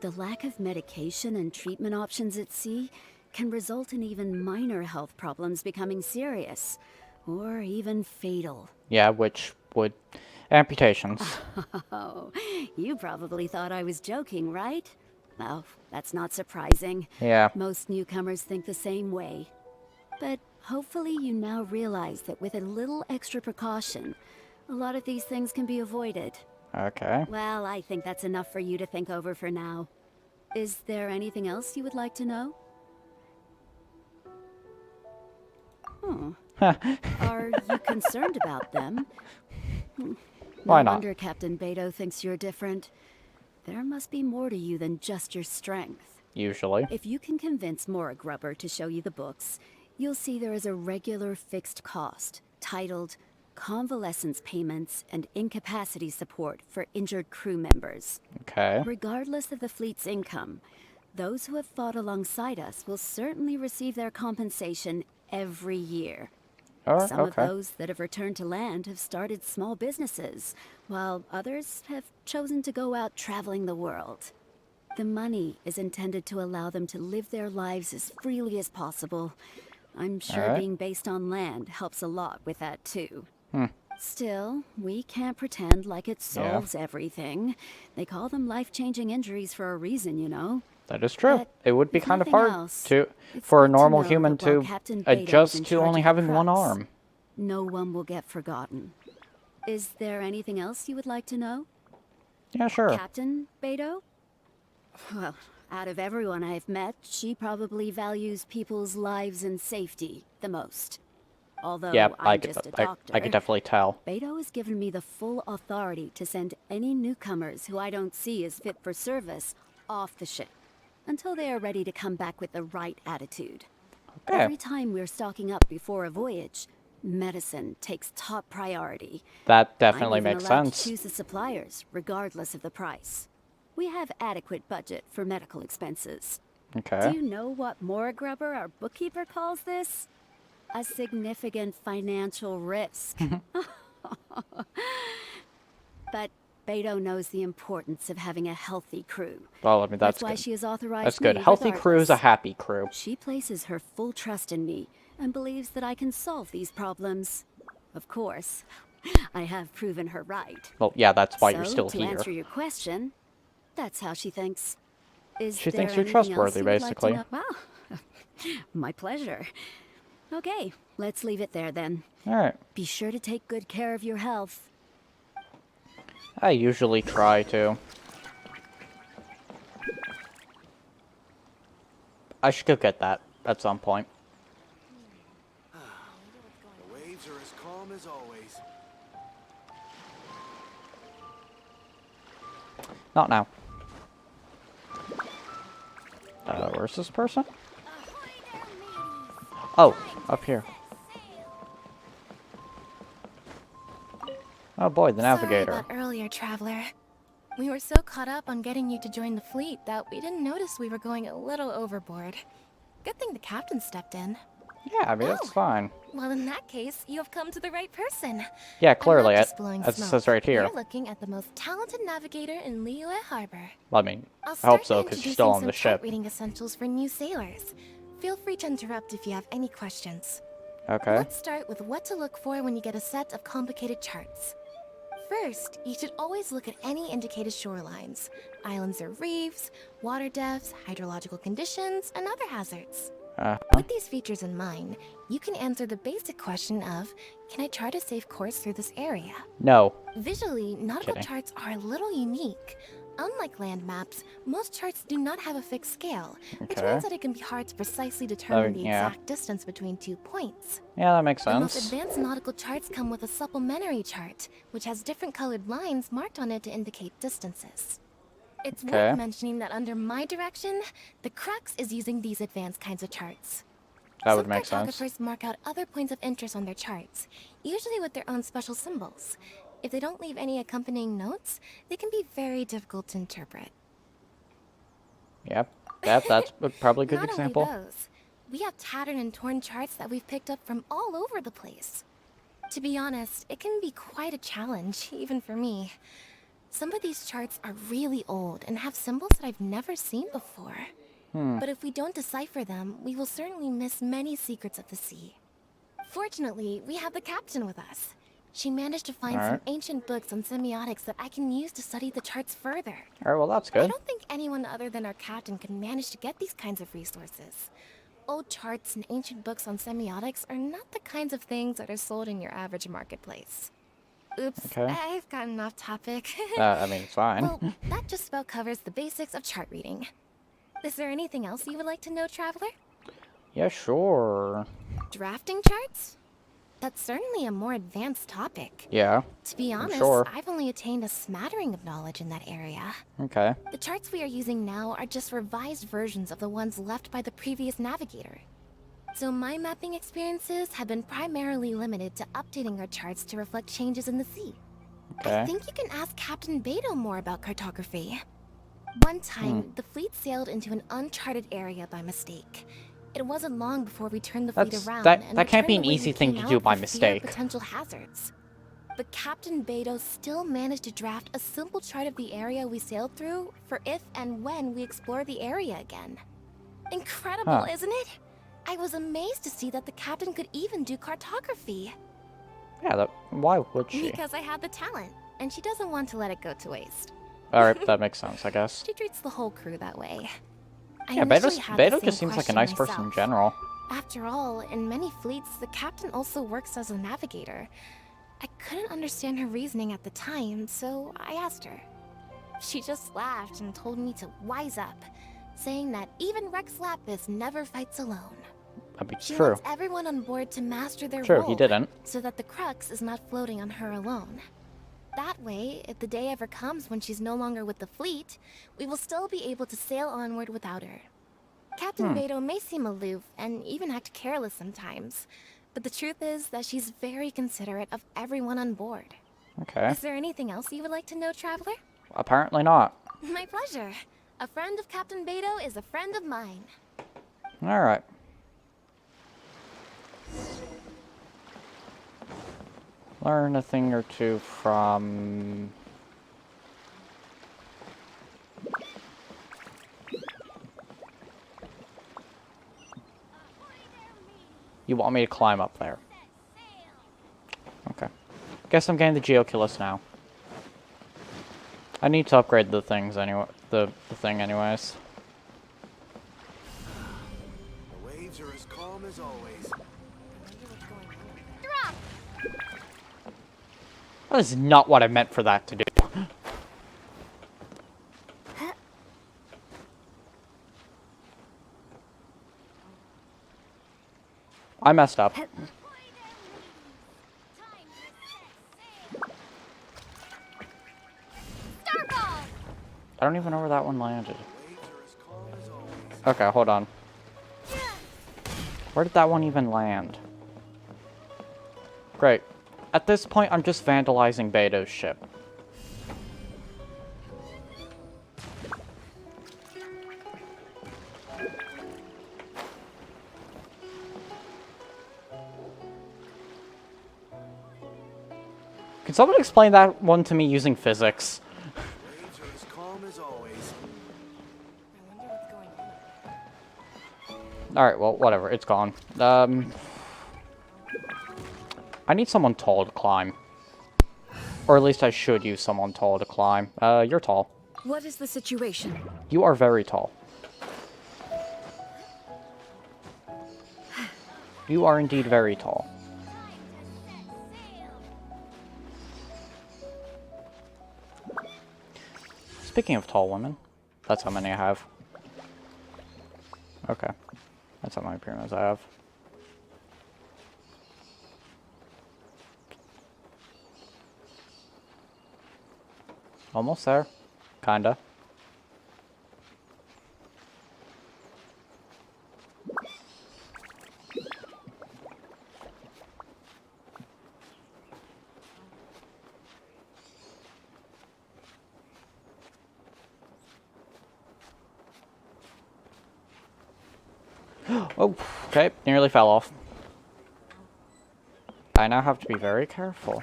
Speaker 12: the lack of medication and treatment options at sea can result in even minor health problems becoming serious, or even fatal.
Speaker 1: yeah, which would... Amputations.
Speaker 12: Oh, you probably thought I was joking, right? Well, that's not surprising.
Speaker 1: Yeah.
Speaker 12: Most newcomers think the same way. But hopefully you now realize that with a little extra precaution, a lot of these things can be avoided.
Speaker 1: Okay.
Speaker 12: Well, I think that's enough for you to think over for now. Is there anything else you would like to know? Are you concerned about them?
Speaker 1: Why
Speaker 12: No
Speaker 1: not?
Speaker 12: wonder Captain Beidou thinks you're different. There must be more to you than just your strength.
Speaker 1: Usually.
Speaker 12: If you can convince Mora Grubber to show you the books, you'll see there is a regular fixed cost, titled Convalescence Payments and Incapacity Support for Injured Crew Members.
Speaker 1: Okay.
Speaker 12: Regardless of the fleet's income, those who have fought alongside us will certainly receive their compensation every year. Some of those that have returned to land have started small businesses, while others have chosen to go out traveling the world. The money is intended to allow them to live their lives as freely as possible. I'm sure being based on land helps a lot with that too. Still, we can't pretend like it solves everything. They call them life-changing injuries for a reason, you know.
Speaker 1: That is true.
Speaker 12: But
Speaker 1: It would be
Speaker 12: if
Speaker 1: kind of
Speaker 12: nothing
Speaker 1: hard
Speaker 12: else,
Speaker 1: to
Speaker 12: it's
Speaker 1: for a
Speaker 12: good to
Speaker 1: normal
Speaker 12: know
Speaker 1: human
Speaker 12: that while
Speaker 1: to
Speaker 12: Captain Beidou is
Speaker 1: adjust
Speaker 12: in
Speaker 1: to
Speaker 12: charge
Speaker 1: only
Speaker 12: of the
Speaker 1: having one
Speaker 12: Crux,
Speaker 1: arm.
Speaker 12: no one will get forgotten. Is there anything else you would like to know?
Speaker 1: Yeah, sure.
Speaker 12: Captain Beidou? Well, out of everyone I've met, she probably values people's lives and safety the most. Although
Speaker 1: Yeah,
Speaker 12: I'm just a doctor,
Speaker 1: I could definitely tell.
Speaker 12: Beidou has given me the full authority to send any newcomers who I don't see as fit for service off the ship, until they are ready to come back with the right attitude.
Speaker 1: Okay.
Speaker 12: Every time we're stocking up before a voyage, medicine takes top priority.
Speaker 1: That definitely
Speaker 12: I'm even
Speaker 1: makes
Speaker 12: allowed
Speaker 1: sense.
Speaker 12: to choose the suppliers, regardless of the price. We have adequate budget for medical expenses.
Speaker 1: Okay.
Speaker 12: Do you know what Mora Grubber, our bookkeeper, calls this? A significant financial risk. But Beidou knows the importance of having a healthy crew.
Speaker 1: Well, I mean, that's
Speaker 12: why
Speaker 1: good.
Speaker 12: she has authorized
Speaker 1: That's good.
Speaker 12: me
Speaker 1: Healthy crew is a
Speaker 12: regardless.
Speaker 1: happy crew.
Speaker 12: She places her full trust in me and believes that I can solve these problems. Of course, I have proven her right.
Speaker 1: Well, yeah, that's why you're
Speaker 12: So,
Speaker 1: still
Speaker 12: to
Speaker 1: here.
Speaker 12: answer your question, that's how she thinks. Is
Speaker 1: She
Speaker 12: there
Speaker 1: thinks you're
Speaker 12: anything else
Speaker 1: trustworthy,
Speaker 12: you would like to
Speaker 1: basically.
Speaker 12: know? Wow, my pleasure. Okay, let's leave it there then.
Speaker 1: Alright.
Speaker 12: Be sure to take good care of your health.
Speaker 1: I usually try to. I should go get that at some point.
Speaker 3: The waves are as calm as always.
Speaker 1: Not now. Where's this person? Oh, up here. Oh boy, the navigator.
Speaker 4: Sorry about earlier, traveler. We were so caught up on getting you to join the fleet that we didn't notice we were going a little overboard. Good thing the captain stepped in.
Speaker 1: Yeah, I mean, it's fine.
Speaker 4: Well, in that case, you have come to the right person.
Speaker 1: Yeah, clearly,
Speaker 4: I'm not just blowing
Speaker 1: as it
Speaker 4: smoke.
Speaker 1: says right here.
Speaker 4: You're looking at the most talented navigator in Liyue Harbor.
Speaker 1: I mean,
Speaker 4: I'll
Speaker 1: I
Speaker 4: start
Speaker 1: hope so,
Speaker 4: by
Speaker 1: because you're
Speaker 4: introducing
Speaker 1: still on
Speaker 4: some
Speaker 1: the ship.
Speaker 4: chart reading essentials for new sailors. Feel free to interrupt if you have any questions.
Speaker 1: Okay.
Speaker 4: Let's start with what to look for when you get a set of complicated charts. First, you should always look at any indicated shorelines, islands or reefs, water depths, hydrological conditions, and other hazards. With these features in mind, you can answer the basic question of, can I chart a safe course through this area?
Speaker 1: No.
Speaker 4: Visually, nautical
Speaker 1: Kidding.
Speaker 4: charts are a little unique. Unlike land maps, most charts do not have a fixed scale, which
Speaker 1: Okay.
Speaker 4: means that it can be hard to precisely determine the
Speaker 1: yeah.
Speaker 4: exact distance between 2 points.
Speaker 1: Yeah, that makes
Speaker 4: The most
Speaker 1: sense.
Speaker 4: advanced nautical charts come with a supplementary chart, which has different colored lines marked on it to indicate distances. It's
Speaker 1: Okay.
Speaker 4: worth mentioning that under my direction, the Crux is using these advanced kinds of charts.
Speaker 1: That would
Speaker 4: Some
Speaker 1: make sense.
Speaker 4: cartographers mark out other points of interest on their charts, usually with their own special symbols. If they don't leave any accompanying notes, they can be very difficult to interpret.
Speaker 1: Yep. That's probably a good
Speaker 4: Not
Speaker 1: example.
Speaker 4: only those, we have tattered and torn charts that we've picked up from all over the place. To be honest, it can be quite a challenge, even for me. Some of these charts are really old and have symbols that I've never seen before. But if we don't decipher them, we will certainly miss many secrets of the sea. Fortunately, we have the captain with us. She managed to find some
Speaker 1: Alright.
Speaker 4: ancient books on semiotics that I can use to study the charts further.
Speaker 1: Alright, well, that's
Speaker 4: I
Speaker 1: good.
Speaker 4: don't think anyone other than our captain can manage to get these kinds of resources. old charts and ancient books on semiotics are not the kinds of things that are sold in your average marketplace. Oops,
Speaker 1: Okay.
Speaker 4: I've gotten off topic.
Speaker 1: I mean, it's fine.
Speaker 4: Well, that just about covers the basics of chart reading. Is there anything else you would like to know, Traveler?
Speaker 1: Yeah, sure.
Speaker 4: Drafting charts? That's certainly a more advanced topic.
Speaker 1: Yeah.
Speaker 4: To be honest,
Speaker 1: sure.
Speaker 4: I've only attained a smattering of knowledge in that area.
Speaker 1: Okay.
Speaker 4: The charts we are using now are just revised versions of the ones left by the previous navigator. So my mapping experiences have been primarily limited to updating our charts to reflect changes in the sea.
Speaker 1: Okay.
Speaker 4: I think you can ask Captain Beidou more about cartography. One time, the fleet sailed into an uncharted area by mistake. It wasn't long before we turned the fleet around and
Speaker 1: that can't be an
Speaker 4: returned the way
Speaker 1: easy
Speaker 4: we
Speaker 1: thing
Speaker 4: came
Speaker 1: to do
Speaker 4: out
Speaker 1: by
Speaker 4: for fear of
Speaker 1: mistake.
Speaker 4: potential hazards. But Captain Beidou still managed to draft a simple chart of the area we sailed through for if and when we explore the area again. Incredible, isn't it? I was amazed to see that the captain could even do cartography.
Speaker 1: Yeah, why would she?
Speaker 4: Because I had the talent, and she doesn't want to let it go to waste.
Speaker 1: Alright, that makes sense, I guess.
Speaker 4: She treats the whole crew that way.
Speaker 1: Yeah, Beidou just seems like a nice person in general.
Speaker 4: After all, in many fleets, the captain also works as a navigator. I couldn't understand her reasoning at the time, so I asked her. She just laughed and told me to wise up, saying that even Rex Lapis never fights alone.
Speaker 1: I mean,
Speaker 4: She
Speaker 1: true.
Speaker 4: wants everyone on board to master their
Speaker 1: True,
Speaker 4: role,
Speaker 1: he didn't.
Speaker 4: so that the Crux is not floating on her alone. That way, if the day ever comes when she's no longer with the fleet, we will still be able to sail onward without her. Captain Beidou may seem aloof and even act careless sometimes, but the truth is that she's very considerate of everyone on board.
Speaker 1: Okay.
Speaker 4: Is there anything else you would like to know, Traveler?
Speaker 1: Apparently not.
Speaker 4: My pleasure. A friend of Captain Beidou is a friend of mine.
Speaker 1: Alright. Learn a thing or two from... You want me to climb up there? Okay. Guess I'm getting the Geoculus now. I need to upgrade the things anyway. The thing anyways.
Speaker 3: The waves are as calm as always.
Speaker 1: That is not what I meant for that to do. I messed up. I don't even know where that one landed. Okay, hold on. Where did that one even land? Great. At this point, I'm just vandalizing Beidou's ship. Can someone explain that one to me using physics?
Speaker 3: Waves are as calm as always.
Speaker 1: Alright, well, whatever. It's gone. I need someone tall to climb. Or at least I should use someone tall to climb. You're tall.
Speaker 5: What is the situation?
Speaker 1: You are very tall. You are indeed very tall. Speaking of tall women, that's how many I have. Okay. That's how many pyramids I have. Almost there. Kinda. Oh, okay. Nearly fell off. I now have to be very careful.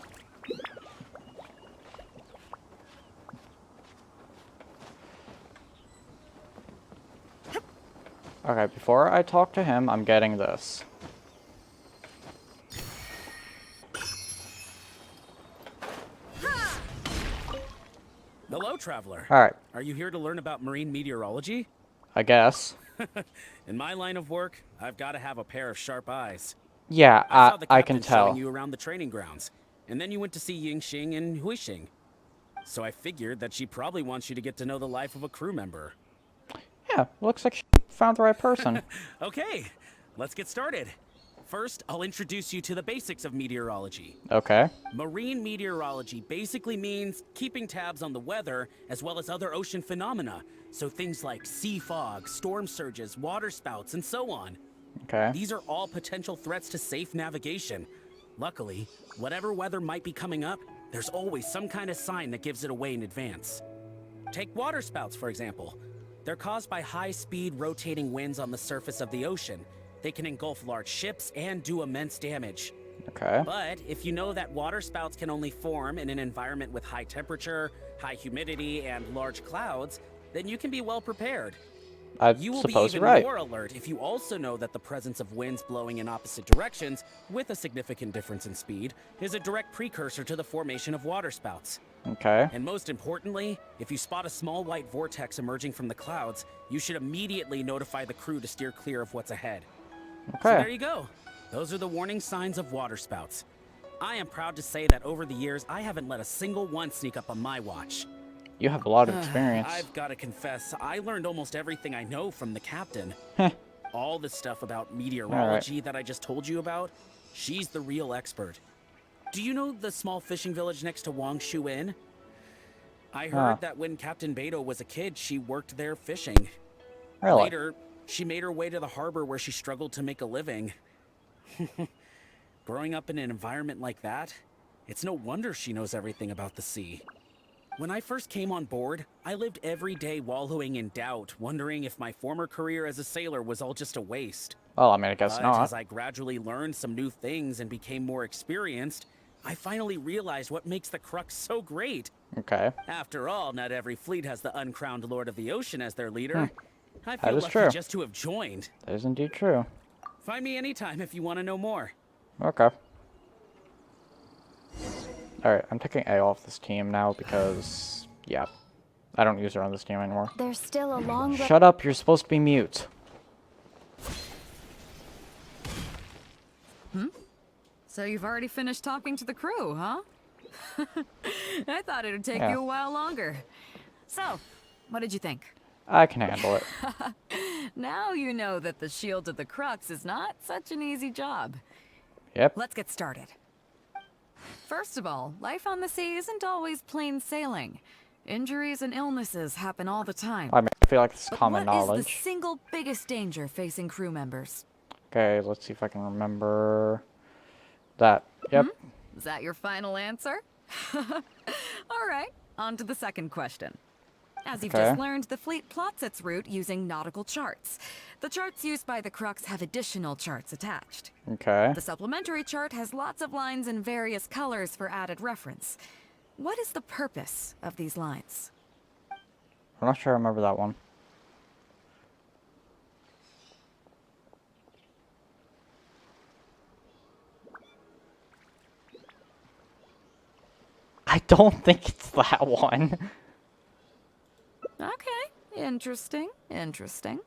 Speaker 1: Okay, before I talk to him, I'm getting this.
Speaker 13: Hello, traveler.
Speaker 1: Alright.
Speaker 13: Are you here to learn about marine meteorology?
Speaker 1: I guess.
Speaker 13: In my line of work, I've got to have a pair of sharp eyes.
Speaker 1: Yeah,
Speaker 13: I saw the
Speaker 1: I can
Speaker 13: captain showing
Speaker 1: tell.
Speaker 13: you around the training grounds, and then you went to see Yingxing and Huixing. So I figured that she probably wants you to get to know the life of a crew member.
Speaker 1: Yeah, looks like she found the right person.
Speaker 13: Okay, let's get started. First, I'll introduce you to the basics of meteorology.
Speaker 1: Okay.
Speaker 13: Marine meteorology basically means keeping tabs on the weather as well as other ocean phenomena. So things like sea fog, storm surges, water spouts, and so on.
Speaker 1: Okay.
Speaker 13: These are all potential threats to safe navigation. Luckily, whatever weather might be coming up, there's always some kind of sign that gives it away in advance. Take water spouts, for example. They're caused by high-speed rotating winds on the surface of the ocean. They can engulf large ships and do immense damage.
Speaker 1: Okay.
Speaker 13: But if you know that water spouts can only form in an environment with high temperature, high humidity, and large clouds, then you can be well prepared. You will be even more alert if you also know that the presence of winds blowing in opposite directions, with a significant difference in speed, is a direct precursor to the formation of waterspouts.
Speaker 1: Okay.
Speaker 13: And most importantly, if you spot a small white vortex emerging from the clouds, you should immediately notify the crew to steer clear of what's ahead.
Speaker 1: Okay.
Speaker 13: So there you go. Those are the warning signs of waterspouts. I am proud to say that over the years, I haven't let a single one sneak up on my watch.
Speaker 1: You have a lot of experience.
Speaker 13: I've got to confess, I learned almost everything I know from the captain. All the stuff about meteorology that I just told you about, she's the real expert. Do you know the small fishing village next to Wangshu Inn? I heard that when Captain Beidou was a kid, she worked there fishing.
Speaker 1: Really?
Speaker 13: Later, she made her way to the harbor where she struggled to make a living. Growing up in an environment like that, it's no wonder she knows everything about the sea. When I first came on board, I lived every day wallowing in doubt, wondering if my former career as a sailor was all just a waste.
Speaker 1: Well, I mean, I guess not.
Speaker 13: As I gradually learned some new things and became more experienced, I finally realized what makes the Crux so great.
Speaker 1: Okay.
Speaker 13: After all, not every fleet has the uncrowned Lord of the Ocean as their leader. I feel
Speaker 1: That is
Speaker 13: lucky
Speaker 1: true.
Speaker 13: just to have joined.
Speaker 1: That is indeed true.
Speaker 13: Find me anytime if you want to know more.
Speaker 1: Okay. Alright, I'm taking A off this team now because, yeah, I don't use her on this team anymore.
Speaker 4: There's still a long
Speaker 1: Shut up, you're supposed to be mute.
Speaker 5: So you've already finished talking to the crew, huh? I thought it would take
Speaker 1: Yeah.
Speaker 5: you a while longer. So, what did you think?
Speaker 1: I can handle it.
Speaker 5: Now you know that the shield of the Crux is not such an easy job.
Speaker 1: Yep.
Speaker 5: Let's get started. First of all, life on the sea isn't always plain sailing. Injuries and illnesses happen all the time.
Speaker 1: I mean, I feel like it's
Speaker 5: But
Speaker 1: common
Speaker 5: what is
Speaker 1: knowledge.
Speaker 5: the single biggest danger facing crew members?
Speaker 1: Okay, let's see if I can remember that. Yep.
Speaker 5: Is that your final answer? All right, on to the second question. As you've just learned, the fleet plots its route using nautical charts. The charts used by the Crux have additional charts attached.
Speaker 1: Okay.
Speaker 5: The supplementary chart has lots of lines in various colors for added reference. What is the purpose of these lines?
Speaker 1: I'm not sure I remember that one. I don't think it's that one.
Speaker 5: Okay, interesting, interesting.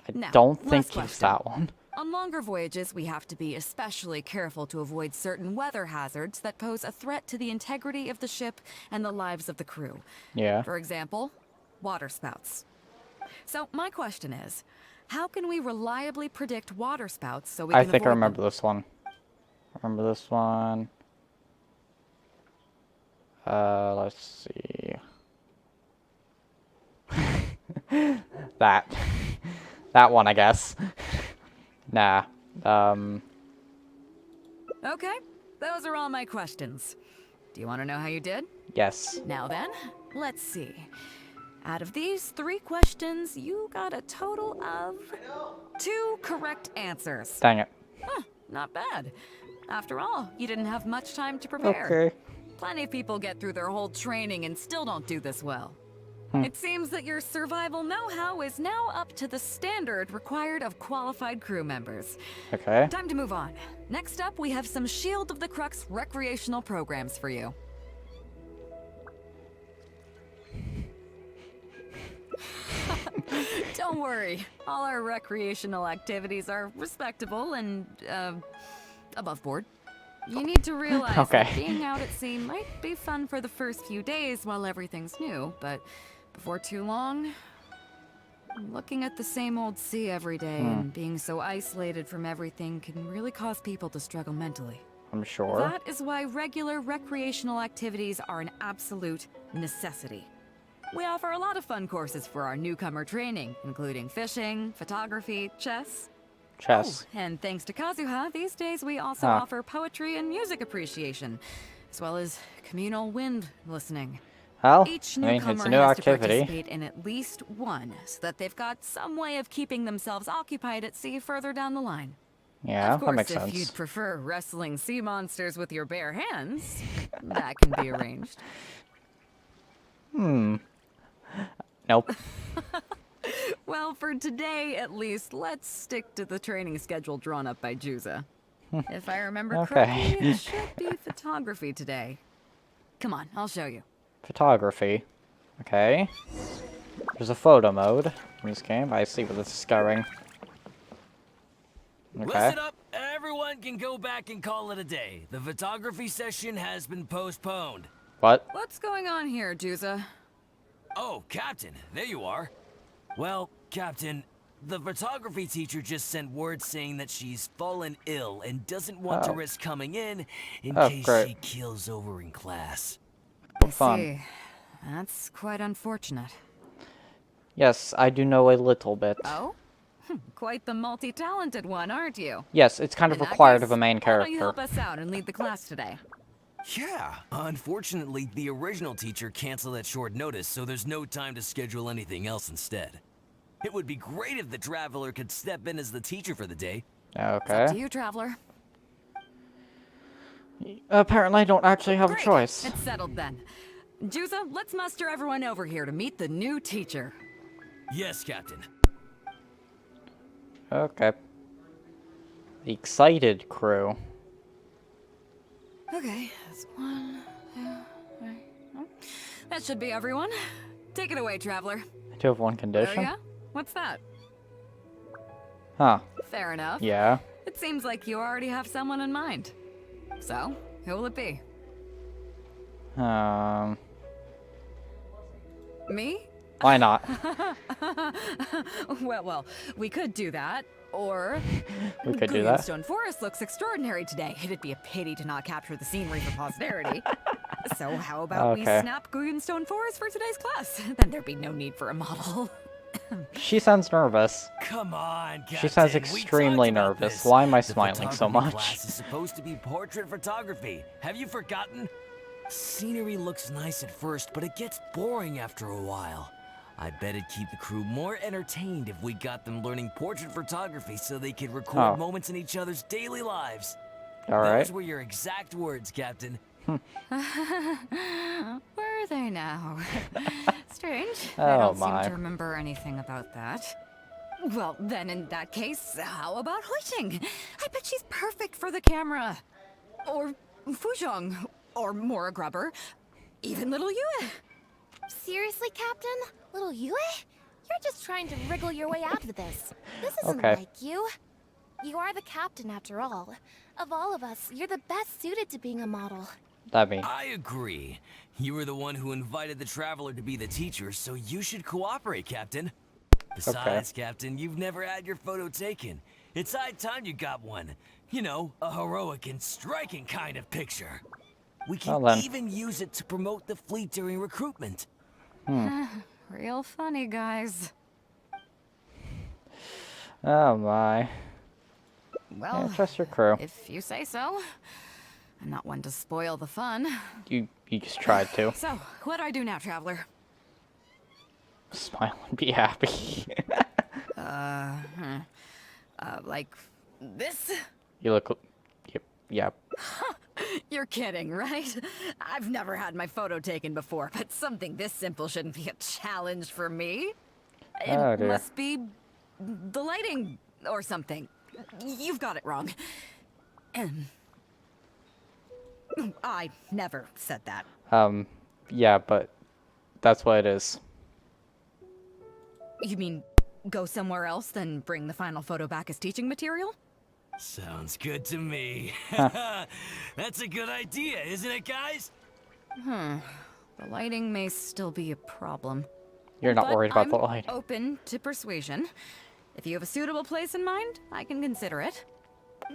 Speaker 1: I
Speaker 5: Now,
Speaker 1: don't think
Speaker 5: last
Speaker 1: it's
Speaker 5: question.
Speaker 1: that one.
Speaker 5: On longer voyages, we have to be especially careful to avoid certain weather hazards that pose a threat to the integrity of the ship and the lives of the crew.
Speaker 1: Yeah.
Speaker 5: For example, water spouts. So my question is, how can we reliably predict water spouts so we can
Speaker 1: I think I
Speaker 5: avoid
Speaker 1: remember
Speaker 5: them?
Speaker 1: this one. I remember this one. Let's see. That. That one, I guess. Nah.
Speaker 5: Okay, those are all my questions. Do you want to know how you did?
Speaker 1: Yes.
Speaker 5: Now then, let's see. Out of these 3 questions, you got a total of 2 correct answers.
Speaker 1: Dang it.
Speaker 5: Huh, not bad. After all, you didn't have much time to prepare.
Speaker 1: Okay.
Speaker 5: Plenty of people get through their whole training and still don't do this well. It seems that your survival know-how is now up to the standard required of qualified crew members.
Speaker 1: Okay.
Speaker 5: Time to move on. Next up, we have some Shield of the Crux recreational programs for you. Don't Don't worry. All our recreational activities are respectable and, above board. You need to realize that being out at sea might be fun for the first few days while everything's new, but before too long, looking at the same old sea every day and being so isolated from everything can really cause people to struggle mentally.
Speaker 1: I'm sure.
Speaker 5: That is why regular recreational activities are an absolute necessity. We offer a lot of fun courses for our newcomer training, including fishing, photography, chess.
Speaker 1: Chess.
Speaker 5: Oh, and thanks to Kazuha, these days we also offer poetry and music appreciation, as well as communal wind listening.
Speaker 1: Well,
Speaker 5: Each
Speaker 1: I mean, it's
Speaker 5: newcomer
Speaker 1: a new
Speaker 5: has to
Speaker 1: activity.
Speaker 5: participate in at least one, so that they've got some way of keeping themselves occupied at sea further down the line.
Speaker 1: Yeah,
Speaker 5: of course,
Speaker 1: that makes
Speaker 5: if
Speaker 1: sense.
Speaker 5: you'd prefer wrestling sea monsters with your bare hands, that can be arranged.
Speaker 1: Nope.
Speaker 5: Well, for today, at least, let's stick to the training schedule drawn up by Juza. If I remember correctly, it should be photography today. Come on, I'll show you.
Speaker 1: Photography. Okay. There's a photo mode in this game. I see where this is going. Okay.
Speaker 14: Listen up, everyone can go back and call it a day. The photography session has been postponed.
Speaker 1: What?
Speaker 5: What's going on here, Juza?
Speaker 14: Oh, Captain, there you are. Well, Captain, the photography teacher just sent word saying that she's fallen ill and doesn't want to risk coming in case she keels over in class.
Speaker 5: I see. That's quite unfortunate.
Speaker 1: Yes, I do know a little bit.
Speaker 5: Oh? Quite the multi-talented one, aren't you?
Speaker 1: Yes, it's kind of required of a main character.
Speaker 5: Why don't you help us out and lead the class today?
Speaker 14: Yeah, unfortunately, the original teacher canceled at short notice, so there's no time to schedule anything else instead. It would be great if the Traveler could step in as the teacher for the day.
Speaker 1: Okay.
Speaker 5: It's up to you, Traveler.
Speaker 1: Apparently, I don't actually have a choice.
Speaker 5: It's settled then. Juza, let's muster everyone over here to meet the new teacher.
Speaker 14: Yes, Captain.
Speaker 1: Okay. The excited crew.
Speaker 5: Okay, that's 1, 2, 3. Oh. That should be everyone. Take it away, Traveler.
Speaker 1: I do have one condition.
Speaker 5: Oh yeah? What's that?
Speaker 1: Huh.
Speaker 5: Fair enough.
Speaker 1: Yeah.
Speaker 5: It seems like you already have someone in mind. So, who will it be? Me?
Speaker 1: Why not?
Speaker 5: well, we could do that. Or
Speaker 1: we could do that.
Speaker 5: Stone Forest looks extraordinary today. It'd be a pity to not capture the scenery for posterity. So how about we snap Stone Forest for today's class? Then there'd be no need for a model.
Speaker 1: She sounds nervous.
Speaker 14: Come on, Captain.
Speaker 1: She sounds extremely nervous. Why am I smiling so much?
Speaker 14: Class is supposed to be portrait photography. Have you forgotten? Scenery looks nice at first, but it gets boring after a while. I bet it'd keep the crew more entertained if we got them learning portrait photography so they could record moments in each other's daily lives.
Speaker 1: Alright.
Speaker 14: Those were your exact words, Captain.
Speaker 5: Were they now? Strange.
Speaker 1: Oh,
Speaker 5: I don't
Speaker 1: my.
Speaker 5: seem to remember anything about that. Well, then in that case, how about Huixing? I bet she's perfect for the camera. Or Fuzhong. Or Mora Grubber. Even little Yue.
Speaker 4: Seriously, Captain? Little Yue? You're just trying to wriggle your way out of this. This isn't like you. You are the captain, after all. Of all of us, you're the best suited to being a model.
Speaker 14: I agree. You were the one who invited the Traveler to be the teacher, so you should cooperate, Captain. Besides, Captain, you've never had your photo taken. It's high time you got one. You know, a heroic and striking kind of picture. We can even use it to promote the fleet during recruitment.
Speaker 5: Real funny, guys.
Speaker 1: Oh my.
Speaker 5: Well,
Speaker 1: yeah, trust your crew.
Speaker 5: If you say so. I'm not one to spoil the fun.
Speaker 1: You just tried to.
Speaker 5: So, what do I do now, Traveler?
Speaker 1: Smile and be happy.
Speaker 5: Like this?
Speaker 1: You look... Yep.
Speaker 5: You're kidding, right? I've never had my photo taken before, but something this simple shouldn't be a challenge for me. It must be the lighting or something. You've got it wrong. I never said that.
Speaker 1: Yeah, but that's what it is.
Speaker 5: You mean Go somewhere else, then bring the final photo back as teaching material?
Speaker 14: Sounds good to me. That's a good idea, isn't it, guys?
Speaker 5: The lighting may still be a problem.
Speaker 1: You're not
Speaker 5: But
Speaker 1: worried about
Speaker 5: I'm
Speaker 1: the light.
Speaker 5: open to persuasion. If you have a suitable place in mind, I can consider it.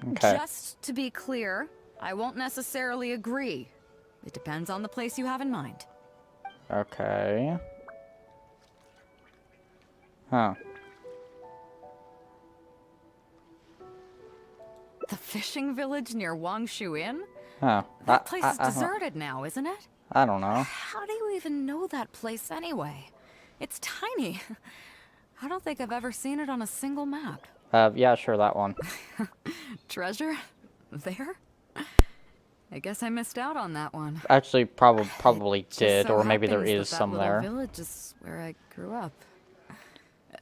Speaker 1: Okay.
Speaker 5: Just to be clear, I won't necessarily agree. It depends on the place you have in mind.
Speaker 1: Okay. Huh.
Speaker 5: The fishing village near Wangshu Inn?
Speaker 1: Huh.
Speaker 5: That place is deserted now, isn't it?
Speaker 1: I don't know.
Speaker 5: How do you even know that place anyway? It's tiny. I don't think I've ever seen it on a single map.
Speaker 1: Yeah, sure, that one.
Speaker 5: Treasure? There? I guess I missed out on that one.
Speaker 1: Actually, probably
Speaker 5: Just
Speaker 1: did,
Speaker 5: so
Speaker 1: or maybe there
Speaker 5: happens
Speaker 1: is
Speaker 5: that
Speaker 1: some
Speaker 5: little
Speaker 1: there.
Speaker 5: Village is where I grew up.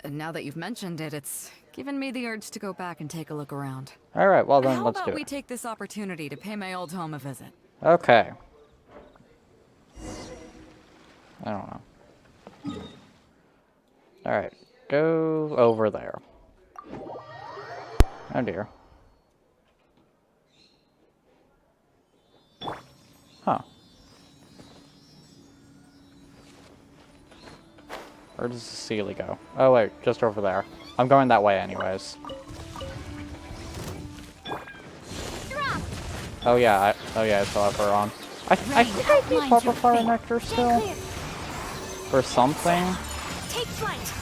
Speaker 5: Now that you've mentioned it, it's given me the urge to go back and take a look around.
Speaker 1: All right, well then,
Speaker 5: How
Speaker 1: let's
Speaker 5: about
Speaker 1: do
Speaker 5: we
Speaker 1: it.
Speaker 5: take this opportunity to pay my old home a visit?
Speaker 1: Okay. I don't know. All right, go over there. Oh dear. Huh. Where does the Sealy go? Oh wait, just over there. I'm going that way anyways. Oh yeah, I still have her on. I think I need Butterfly Nectar still. Or something.
Speaker 4: Take flight.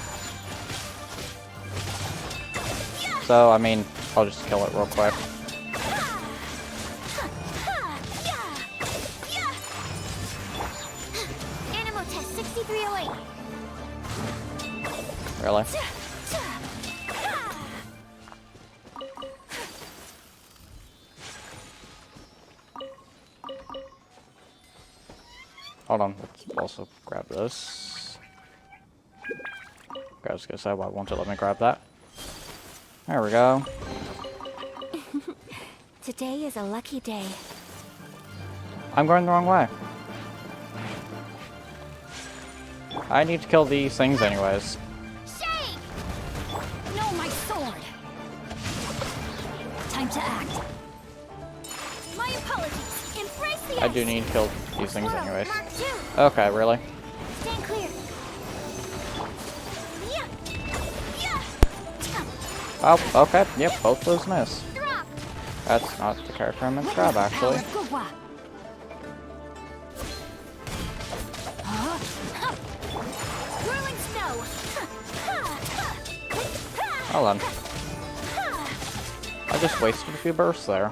Speaker 1: So, I mean, I'll just kill it real quick.
Speaker 4: Animal test 6308.
Speaker 1: Really? Hold on, let's also grab this. I was gonna say, why won't it let me grab that? There we go.
Speaker 4: Today is a lucky day.
Speaker 1: I'm going the wrong way. I need to kill these things anyways.
Speaker 4: Shake! No, my sword. Time to act. My apologies. Embrace the
Speaker 1: I do
Speaker 4: ice.
Speaker 1: need to kill these things
Speaker 4: Photo,
Speaker 1: anyways.
Speaker 4: Mark 2.
Speaker 1: Okay, really?
Speaker 4: Stand clear. Yeah. Yeah.
Speaker 1: Oh, okay. Yep, both those miss.
Speaker 4: Drop.
Speaker 1: That's not the character I meant to grab, actually.
Speaker 4: Whirling snow.
Speaker 1: Hold on. I just wasted a few bursts there.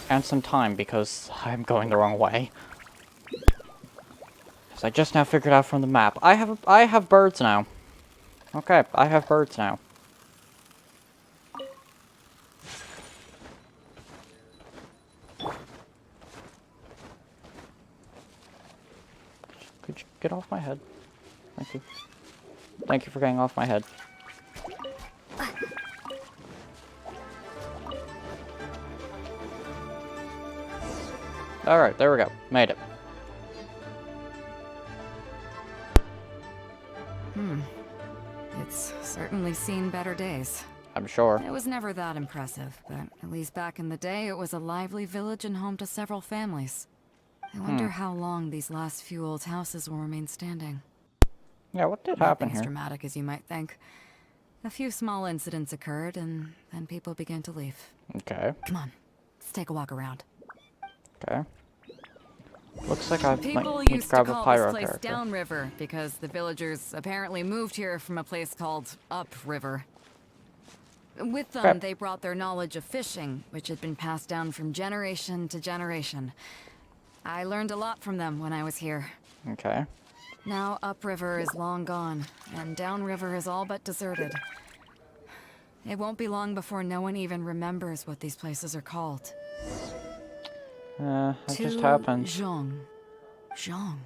Speaker 1: And some time because I'm going the wrong way. Because I just now figured out from the map. I have birds now. Okay, I have birds now. Could you get off my head? Thank you. Thank you for getting off my head. Alright, there we go. Made it.
Speaker 5: It's certainly seen better days.
Speaker 1: I'm sure.
Speaker 5: It was never that impressive, but at least back in the day, it was a lively village and home to several families. I wonder how long these last few old houses will remain standing.
Speaker 1: Yeah, what did happen
Speaker 5: Nothing as
Speaker 1: here?
Speaker 5: dramatic as you might think. A few small incidents occurred, and then people began to leave.
Speaker 1: Okay.
Speaker 5: Come on, let's take a walk around.
Speaker 1: Okay. Looks like I
Speaker 5: People
Speaker 1: might need
Speaker 5: used
Speaker 1: to grab
Speaker 5: to
Speaker 1: a
Speaker 5: call
Speaker 1: pyro
Speaker 5: this place
Speaker 1: character.
Speaker 5: Downriver because the villagers apparently moved here from a place called Upriver. With them,
Speaker 1: Okay.
Speaker 5: they brought their knowledge of fishing, which had been passed down from generation to generation. I learned a lot from them when I was here.
Speaker 1: Okay.
Speaker 5: Now Upriver is long gone, and Downriver is all but deserted. It won't be long before no one even remembers what these places are called.
Speaker 1: That just happened.
Speaker 5: Zhong. Zhong.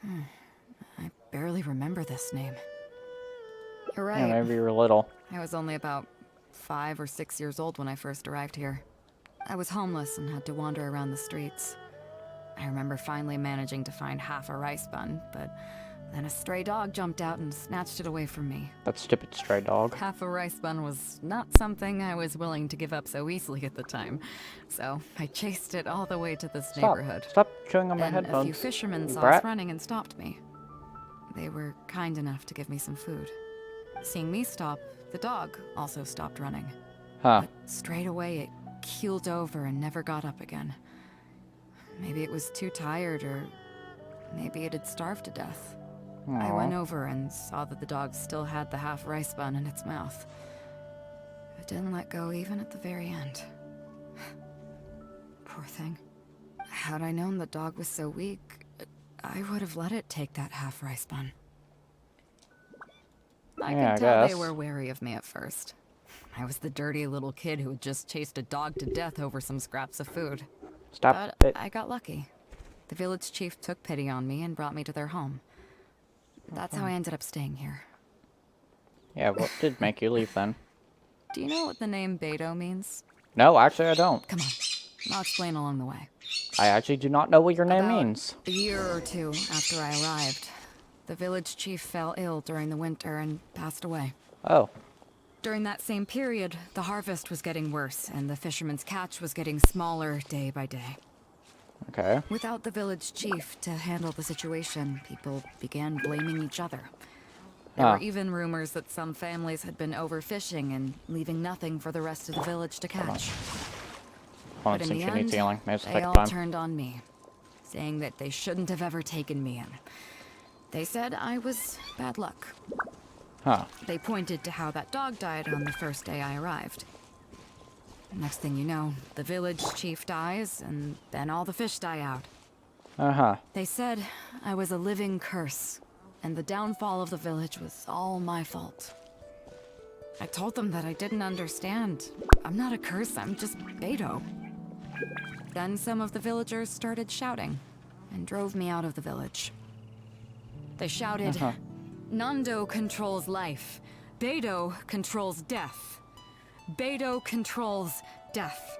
Speaker 5: I barely remember this name. You're right.
Speaker 1: Yeah, maybe you were little.
Speaker 5: I was only about 5 or 6 years old when I first arrived here. I was homeless and had to wander around the streets. I remember finally managing to find half a rice bun, but Then a stray dog jumped out and snatched it away from me.
Speaker 1: That stupid stray dog.
Speaker 5: Half a rice bun was not something I was willing to give up so easily at the time, so I chased it all the way to this neighborhood.
Speaker 1: Stop chewing on my
Speaker 5: Then
Speaker 1: headphones.
Speaker 5: a few fishermen saw
Speaker 1: brat.
Speaker 5: us running and stopped me. They were kind enough to give me some food. Seeing me stop, the dog also stopped running.
Speaker 1: Huh.
Speaker 5: But straight away it keeled over and never got up again. Maybe it was too tired, or maybe it had starved to death. I
Speaker 1: Aw.
Speaker 5: went over and saw that the dog still had the half rice bun in its mouth. It didn't let go even at the very end. Poor thing. Had I known the dog was so weak, I would have let it take that half rice bun. I
Speaker 1: Yeah,
Speaker 5: could tell they
Speaker 1: guess.
Speaker 5: were wary of me at first. I was the dirty little kid who had just chased a dog to death over some scraps of food.
Speaker 1: Stop
Speaker 5: But
Speaker 1: it.
Speaker 5: I got lucky. The village chief took pity on me and brought me to their home. That's how I ended up staying here.
Speaker 1: Yeah, what did make you leave then?
Speaker 5: Do you know what the name Beidou means?
Speaker 1: No, actually I don't.
Speaker 5: Come on, I'll explain along the way.
Speaker 1: I actually do not know what your name
Speaker 5: About
Speaker 1: means.
Speaker 5: A year or two after I arrived, the village chief fell ill during the winter and passed away.
Speaker 1: Oh.
Speaker 5: During that same period, the harvest was getting worse, and the fishermen's catch was getting smaller day by day.
Speaker 1: Okay.
Speaker 5: Without the village chief to handle the situation, people began blaming each other. There were even rumors that some families had been overfishing and leaving nothing for the rest of the village to catch.
Speaker 1: Hold on,
Speaker 5: But in
Speaker 1: since
Speaker 5: the
Speaker 1: you need
Speaker 5: end,
Speaker 1: healing, maybe it's
Speaker 5: they
Speaker 1: take
Speaker 5: all
Speaker 1: time.
Speaker 5: turned on me, saying that they shouldn't have ever taken me in. They said I was bad luck.
Speaker 1: Huh.
Speaker 5: They pointed to how that dog died on the first day I arrived. Next thing you know, the village chief dies, and then all the fish die out.
Speaker 1: Uh-huh.
Speaker 5: They said I was a living curse, and the downfall of the village was all my fault. I told them that I didn't understand. I'm not a curse, I'm just Beidou. Then some of the villagers started shouting, and drove me out of the village. They shouted, Nando controls life. Beidou controls death. Beidou controls death.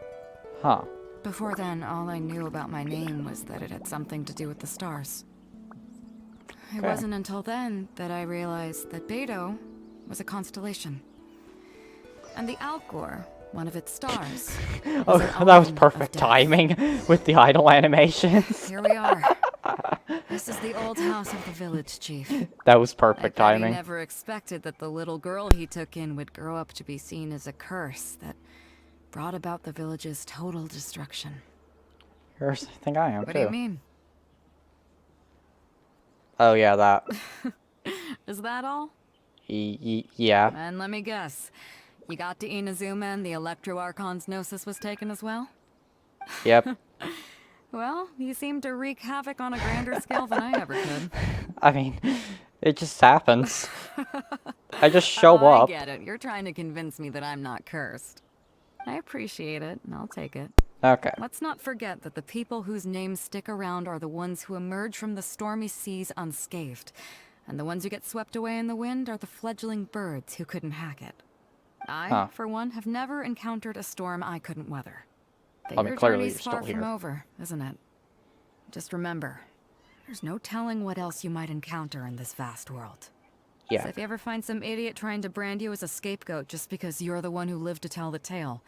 Speaker 1: Huh.
Speaker 5: Before then, all I knew about my name was that it had something to do with the stars. It wasn't until then that I realized that Beidou was a constellation. And the Alcor, one of its stars.
Speaker 1: Oh, that was perfect timing with the idle animations.
Speaker 5: Here we are. This is the old house of the village chief.
Speaker 1: That was perfect
Speaker 5: I bet
Speaker 1: timing.
Speaker 5: He never expected that the little girl he took in would grow up to be seen as a curse that brought about the village's total destruction.
Speaker 1: I think I am,
Speaker 5: What
Speaker 1: too.
Speaker 5: do you mean?
Speaker 1: Oh, yeah, that.
Speaker 5: Is that all?
Speaker 1: Yeah.
Speaker 5: And let me guess. You got to Inazuma and the Electro Archon's Gnosis was taken as well?
Speaker 1: Yep.
Speaker 5: Well, you seem to wreak havoc on a grander scale than I ever could.
Speaker 1: I mean, it just happens. I just show up.
Speaker 5: I get it. You're trying to convince me that I'm not cursed. I appreciate it, and I'll take it.
Speaker 1: Okay.
Speaker 5: Let's not forget that the people whose names stick around are the ones who emerge from the stormy seas unscathed. And the ones who get swept away in the wind are the fledgling birds who couldn't hack it. I, for one, have never encountered a storm I couldn't weather. But
Speaker 1: I mean,
Speaker 5: your
Speaker 1: clearly
Speaker 5: journey's
Speaker 1: you're
Speaker 5: far
Speaker 1: still
Speaker 5: from
Speaker 1: here.
Speaker 5: over, isn't it? Just remember, there's no telling what else you might encounter in this vast world.
Speaker 1: Yeah.
Speaker 5: So if you ever find some idiot trying to brand you as a scapegoat just because you're the one who lived to tell the tale,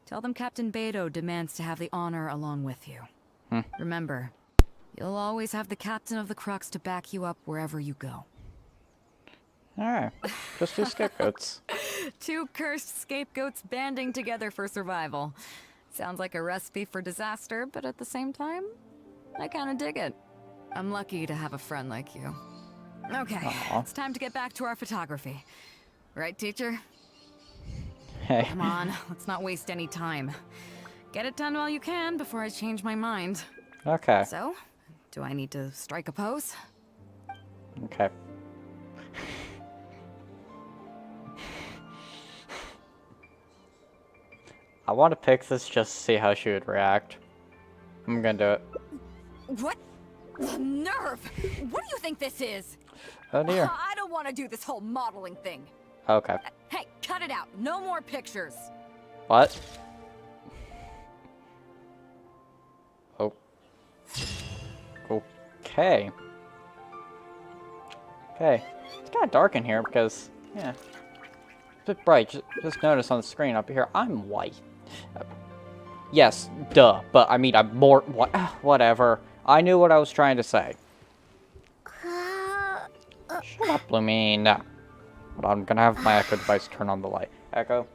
Speaker 5: tell them Captain Beidou demands to have the honor along with you. Remember, you'll always have the captain of the Crux to back you up wherever you go.
Speaker 1: Alright. Just two scapegoats.
Speaker 5: Two cursed scapegoats banding together for survival. Sounds like a recipe for disaster, but at the same time, I kinda dig it. I'm lucky to have a friend like you. Okay, it's time to get back to our photography. Right, teacher?
Speaker 1: Hey.
Speaker 5: Come on, let's not waste any time. Get it done while you can before I change my mind.
Speaker 1: Okay.
Speaker 5: So, do I need to strike a pose?
Speaker 1: Okay. I want to pick this just to see how she would react. I'm gonna do it.
Speaker 5: What? The nerve! What do you think this is?
Speaker 1: Oh dear.
Speaker 5: I don't want to do this whole modeling thing.
Speaker 1: Okay.
Speaker 5: Hey, cut it out. No more pictures.
Speaker 1: What? Oh. Okay. Okay. It's kind of dark in here because, yeah. It's a bit bright. Just notice on the screen up here, I'm white. Yes, duh. But, I mean, I'm more... whatever. I knew what I was trying to say. Shut up, Lumine. But I'm gonna have my Echo device turn on the light. Echo,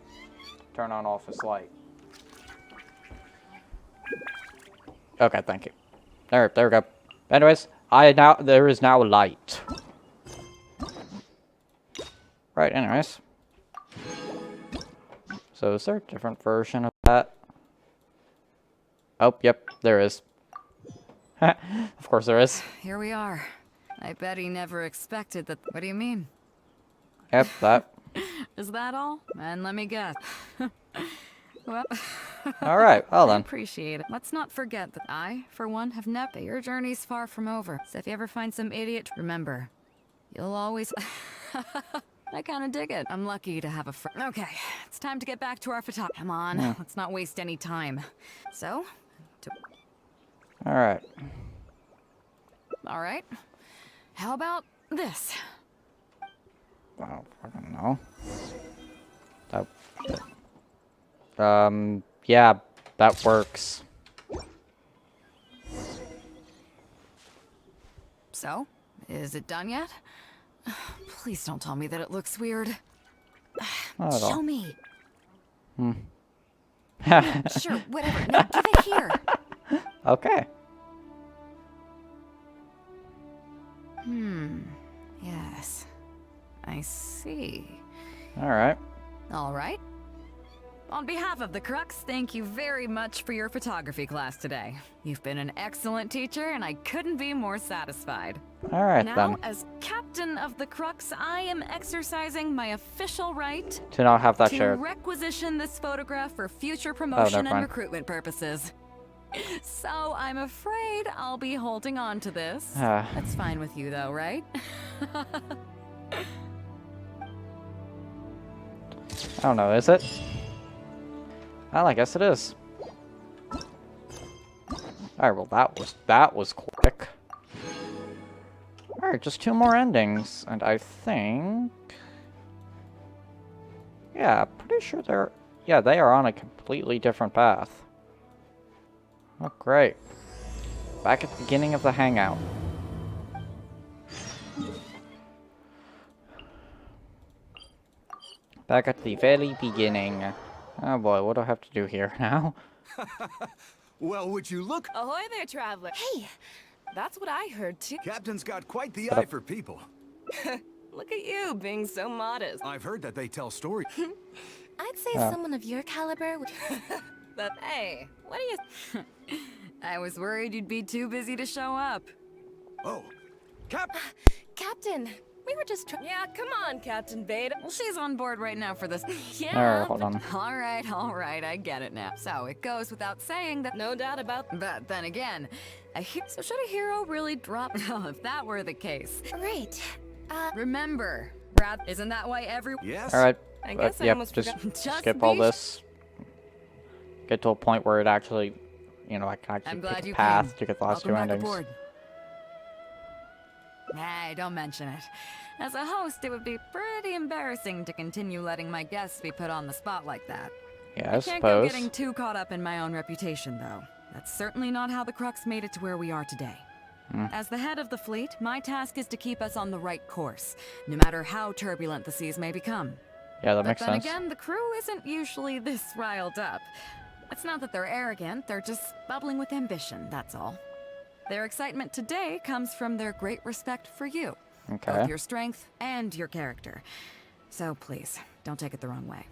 Speaker 1: turn on office light. Okay, thank you. There we go. Anyways, there is now light. Right, anyways. So is there a different version of that? Oh, yep, there is. Of course there is.
Speaker 5: Here we are. I bet he never expected that. What do you mean?
Speaker 1: Yep, that.
Speaker 5: Is that all? And let me guess. Well,
Speaker 1: alright, well then.
Speaker 5: I appreciate it. Let's not forget that I, for one, have never. Your journey's far from over. So if you ever find some idiot, remember, you'll always. I kind of dig it. I'm lucky to have a friend. Okay, it's time to get back to our photography. Come on, let's not waste any time. So,
Speaker 1: alright.
Speaker 5: Alright. How about this?
Speaker 1: I don't know. Yeah, that works.
Speaker 5: So, is it done yet? Please don't tell me that it looks weird. Show me. Sure, whatever. No, give it here.
Speaker 1: Okay.
Speaker 5: Yes. I see.
Speaker 1: Alright.
Speaker 5: Alright. On behalf of the Crux, thank you very much for your photography class today. You've been an excellent teacher, and I couldn't be more satisfied.
Speaker 1: Alright,
Speaker 5: now,
Speaker 1: then.
Speaker 5: as captain of the Crux, I am exercising my official right
Speaker 1: to not have that
Speaker 5: to
Speaker 1: shared.
Speaker 5: requisition this photograph for future promotion and
Speaker 1: mind.
Speaker 5: recruitment purposes. So I'm afraid I'll be holding on to this. That's fine with you, though, right?
Speaker 1: I don't know, is it? Well, I guess it is. Alright, well that was quick. Alright, just 2 more endings, and I think... Yeah, pretty sure they're... Yeah, they are on a completely different path. Oh, great. Back at the beginning of the hangout. Back at the very beginning. Oh boy, what do I have to do here now?
Speaker 3: Well, would you look?
Speaker 2: Ahoy there, traveler. Hey, that's what I heard too.
Speaker 3: Captain's got quite the eye for people.
Speaker 2: Look at you, being so modest.
Speaker 3: I've heard that they tell stories.
Speaker 4: I'd say someone of your caliber would...
Speaker 2: But hey, what do you...
Speaker 5: I was worried you'd be too busy to show up.
Speaker 3: Oh,
Speaker 4: Captain, we were just
Speaker 2: Yeah, come on, Captain Beidou.
Speaker 5: Well, she's on board right now for this.
Speaker 2: Yeah,
Speaker 1: hold on.
Speaker 5: All right, I get it now. So it goes without saying that.
Speaker 2: No doubt about.
Speaker 5: But then again, so should a hero really drop? Oh, if that were the case.
Speaker 4: Right.
Speaker 5: Remember, isn't that why every?
Speaker 3: Yes.
Speaker 1: All right.
Speaker 2: I guess I
Speaker 1: yep,
Speaker 2: almost
Speaker 1: just
Speaker 2: forgot.
Speaker 1: skip all this. Get to a point where it actually, you know, I can actually pick a path to get the last 2 endings.
Speaker 5: Hey, don't mention it. As a host, it would be pretty embarrassing to continue letting my guests be put on the spot like that.
Speaker 1: Yeah, I
Speaker 5: can't go
Speaker 1: suppose.
Speaker 5: getting too caught up in my own reputation, though. That's certainly not how the Crux made it to where we are today. As the head of the fleet, my task is to keep us on the right course, no matter how turbulent the seas may become.
Speaker 1: Yeah, that makes sense.
Speaker 5: But then again, the crew isn't usually this riled up. It's not that they're arrogant, they're just bubbling with ambition, that's all. Their excitement today comes from their great respect for you.
Speaker 1: Okay.
Speaker 5: Both your strength and your character. So please, don't take it the wrong way.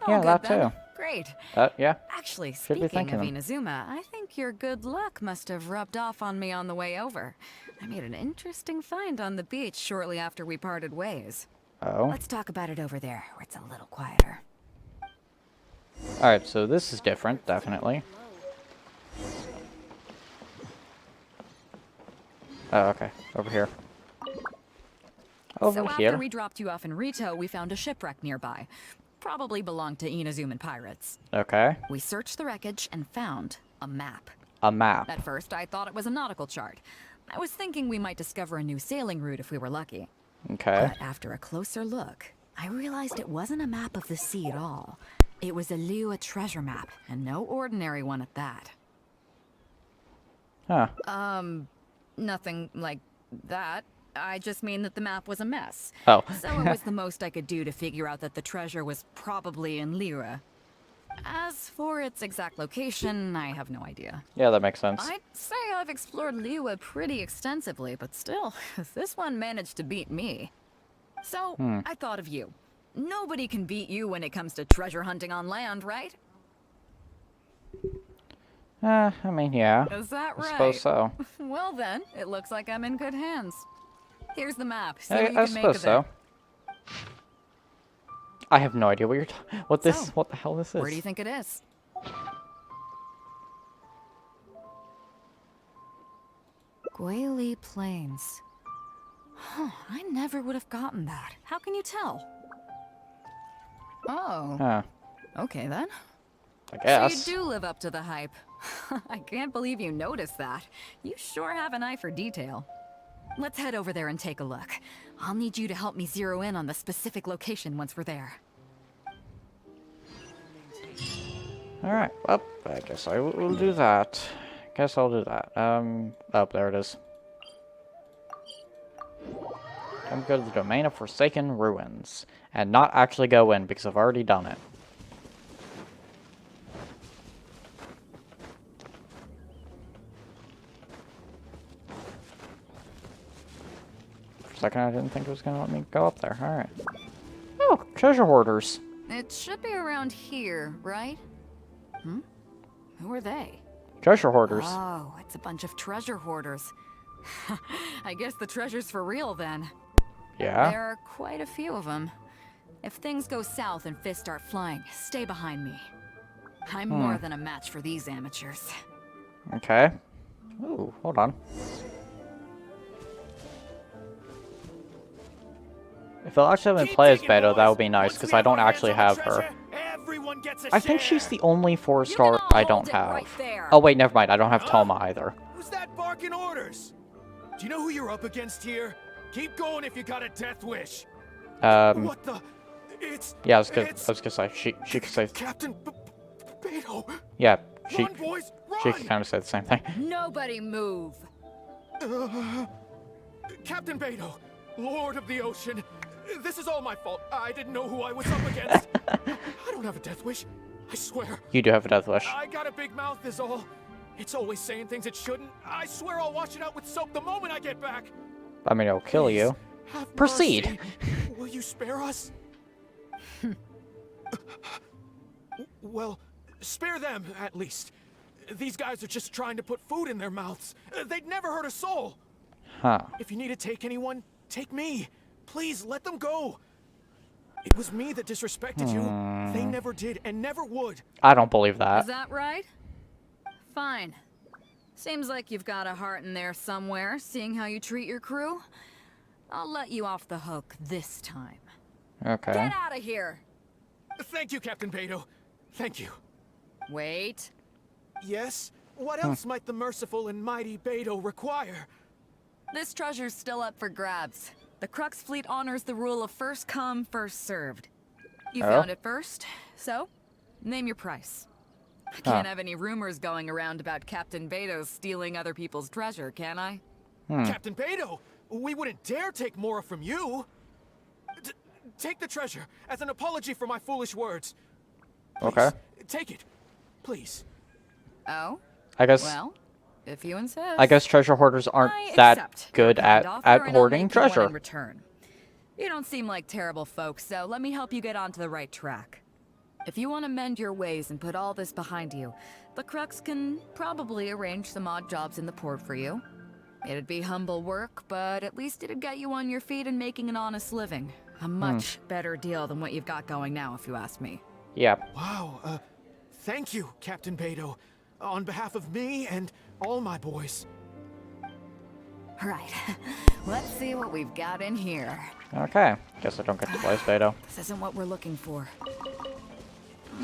Speaker 1: Yeah, that
Speaker 5: then.
Speaker 1: too.
Speaker 5: Great.
Speaker 1: Yeah.
Speaker 5: Actually,
Speaker 1: Should be
Speaker 5: speaking of
Speaker 1: thinking
Speaker 5: Inazuma, I think your good luck must have rubbed off on me on the way over. I made an interesting find on the beach shortly after we parted ways.
Speaker 1: Oh.
Speaker 5: Let's talk about it over there, where it's a little quieter.
Speaker 1: Alright, so this is different, definitely. Oh, okay. Over here. Over
Speaker 5: So
Speaker 1: here.
Speaker 5: after we dropped you off in Rito, we found a shipwreck nearby. Probably belonged to Inazuman pirates.
Speaker 1: Okay.
Speaker 5: We searched the wreckage and found a map.
Speaker 1: a map.
Speaker 5: At first, I thought it was a nautical chart. I was thinking we might discover a new sailing route if we were lucky.
Speaker 1: Okay.
Speaker 5: But after a closer look, I realized it wasn't a map of the sea at all. It was a Liyue treasure map, and no ordinary one at that.
Speaker 1: Huh.
Speaker 5: Nothing like that. I just mean that the map was a mess.
Speaker 1: Oh.
Speaker 5: So it was the most I could do to figure out that the treasure was probably in Liyue. As for its exact location, I have no idea.
Speaker 1: Yeah, that makes sense.
Speaker 5: I'd say I've explored Liyue pretty extensively, but still, this one managed to beat me. So, I thought of you. Nobody can beat you when it comes to treasure hunting on land, right?
Speaker 1: I mean, yeah.
Speaker 5: Is that right?
Speaker 1: I suppose so.
Speaker 5: Well then, it looks like I'm in good hands. Here's the map. See
Speaker 1: I
Speaker 5: what you can make
Speaker 1: suppose
Speaker 5: of
Speaker 1: so.
Speaker 5: it.
Speaker 1: I have no idea what you're what the hell this is.
Speaker 5: Where do you think it is? Guili Plains. Huh, I never would have gotten that. How can you tell? Oh.
Speaker 1: Huh.
Speaker 5: Okay then.
Speaker 1: I guess.
Speaker 5: So you do live up to the hype. I can't believe you noticed that. You sure have an eye for detail. Let's head over there and take a look. I'll need you to help me zero in on the specific location once we're there.
Speaker 1: Alright, well, I guess I will do that. Guess I'll do that. Oh, there it is. I'm going to go to the Domain of Forsaken Ruins. And not actually go in, because I've already done it. For a second, I didn't think it was going to let me go up there. Alright. Oh, treasure hoarders.
Speaker 5: It should be around here, right? Hmm? Who are they?
Speaker 1: Treasure hoarders.
Speaker 5: Oh, it's a bunch of treasure hoarders. I guess the treasure's for real then.
Speaker 1: Yeah?
Speaker 5: There are quite a few of them. If things go south and fists start flying, stay behind me. I'm more than a match for these amateurs.
Speaker 1: Okay. Ooh, hold on. If they'll actually have me play as Beidou, that would be nice, because I don't actually have her. I think she's the only 4-star I don't have. Oh wait, never mind, I don't have Toma either.
Speaker 3: Who's that barking orders? Do you know who you're up against here? Keep going if you got a death wish. What the? It's...
Speaker 1: Yeah, I was gonna say, she could say...
Speaker 3: Captain Beidou.
Speaker 1: Yeah,
Speaker 3: Run, boys,
Speaker 1: she
Speaker 3: run!
Speaker 1: could kind of say the same thing.
Speaker 5: Nobody move!
Speaker 3: Captain Beidou, Lord of the Ocean. This is all my fault. I didn't know who I was up against. I don't have a death wish. I swear.
Speaker 1: You do have a death wish.
Speaker 3: I got a big mouth is all. It's always saying things it shouldn't. I swear I'll wash it out with soap the moment I get back.
Speaker 1: I mean, it'll kill you.
Speaker 3: Have
Speaker 1: Proceed.
Speaker 3: mercy. Will you spare us? Well, spare them, at least. These guys are just trying to put food in their mouths. They'd never hurt a soul.
Speaker 1: Huh.
Speaker 3: If you need to take anyone, take me. Please, let them go. It was me that disrespected you. They never did and never would.
Speaker 1: I don't believe that.
Speaker 5: Is that right? Fine. Seems like you've got a heart in there somewhere, seeing how you treat your crew. I'll let you off the hook this time.
Speaker 1: Okay.
Speaker 5: Get out of here!
Speaker 3: Thank you, Captain Beidou. Thank you.
Speaker 5: Wait.
Speaker 3: Yes? What else might the merciful and mighty Beidou require?
Speaker 5: This treasure's still up for grabs. The Crux fleet honors the rule of first come, first served. You found it first, so name your price. I can't have any rumors going around about Captain Beidou stealing other people's treasure, can I?
Speaker 3: Captain Beidou, we wouldn't dare take more from you. Take the treasure as an apology for my foolish words. Please,
Speaker 1: okay.
Speaker 3: Take it, please.
Speaker 5: Oh?
Speaker 1: I guess.
Speaker 5: Well, if you insist.
Speaker 1: I guess treasure hoarders aren't that good at hoarding treasure.
Speaker 5: In return. You don't seem like terrible folks, so let me help you get onto the right track. If you want to mend your ways and put all this behind you, the Crux can probably arrange some odd jobs in the port for you. It'd be humble work, but at least it'd get you on your feet and making an honest living. A much better deal than what you've got going now, if you ask me.
Speaker 1: Yeah.
Speaker 3: Wow, thank you, Captain Beidou. On behalf of me and all my boys.
Speaker 5: Right. Let's see what we've got in here.
Speaker 1: Okay. Guess I don't get to play as Beidou.
Speaker 5: This isn't what we're looking for.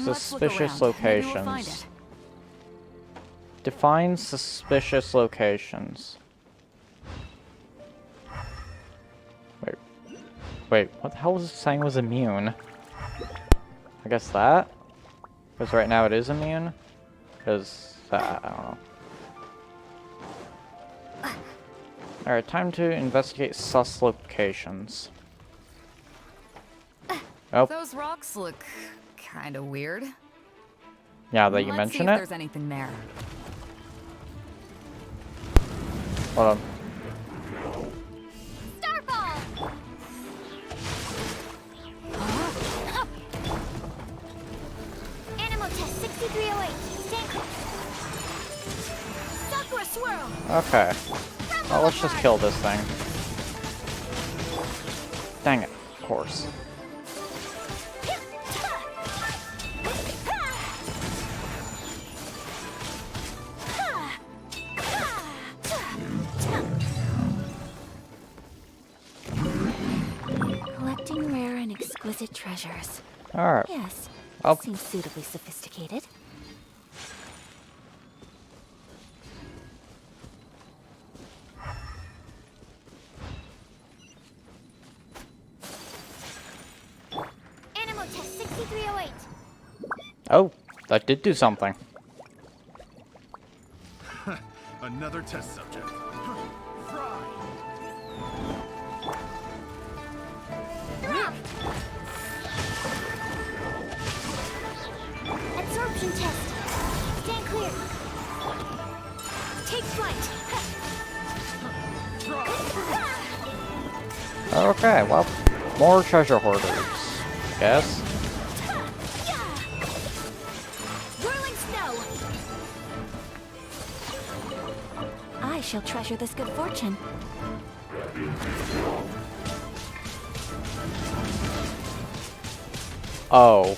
Speaker 1: Suspicious locations. Define suspicious locations. Wait, what the hell was it saying was immune? I guess that? Because right now it is immune? Because, I don't know. Alright, time to investigate sus locations. Oh.
Speaker 5: Those rocks look kind of weird.
Speaker 1: Yeah, that you mention it.
Speaker 5: There's anything there.
Speaker 1: Hold on.
Speaker 4: Starfall! Animal test 6308. Stand clear. Sakura swirl.
Speaker 1: Okay. Well, let's just kill this thing. Dang it. Of course.
Speaker 4: Collecting rare and exquisite treasures.
Speaker 1: Alright.
Speaker 4: Yes.
Speaker 1: Oh.
Speaker 4: Seems suitably sophisticated. Animal test 6308.
Speaker 1: Oh, that did do something.
Speaker 15: Another test subject.
Speaker 4: Absorption test. Stand clear. Take flight.
Speaker 1: Okay, well, more treasure hoarders, guess.
Speaker 4: Whirling snow. I shall treasure this good fortune.
Speaker 1: Oh.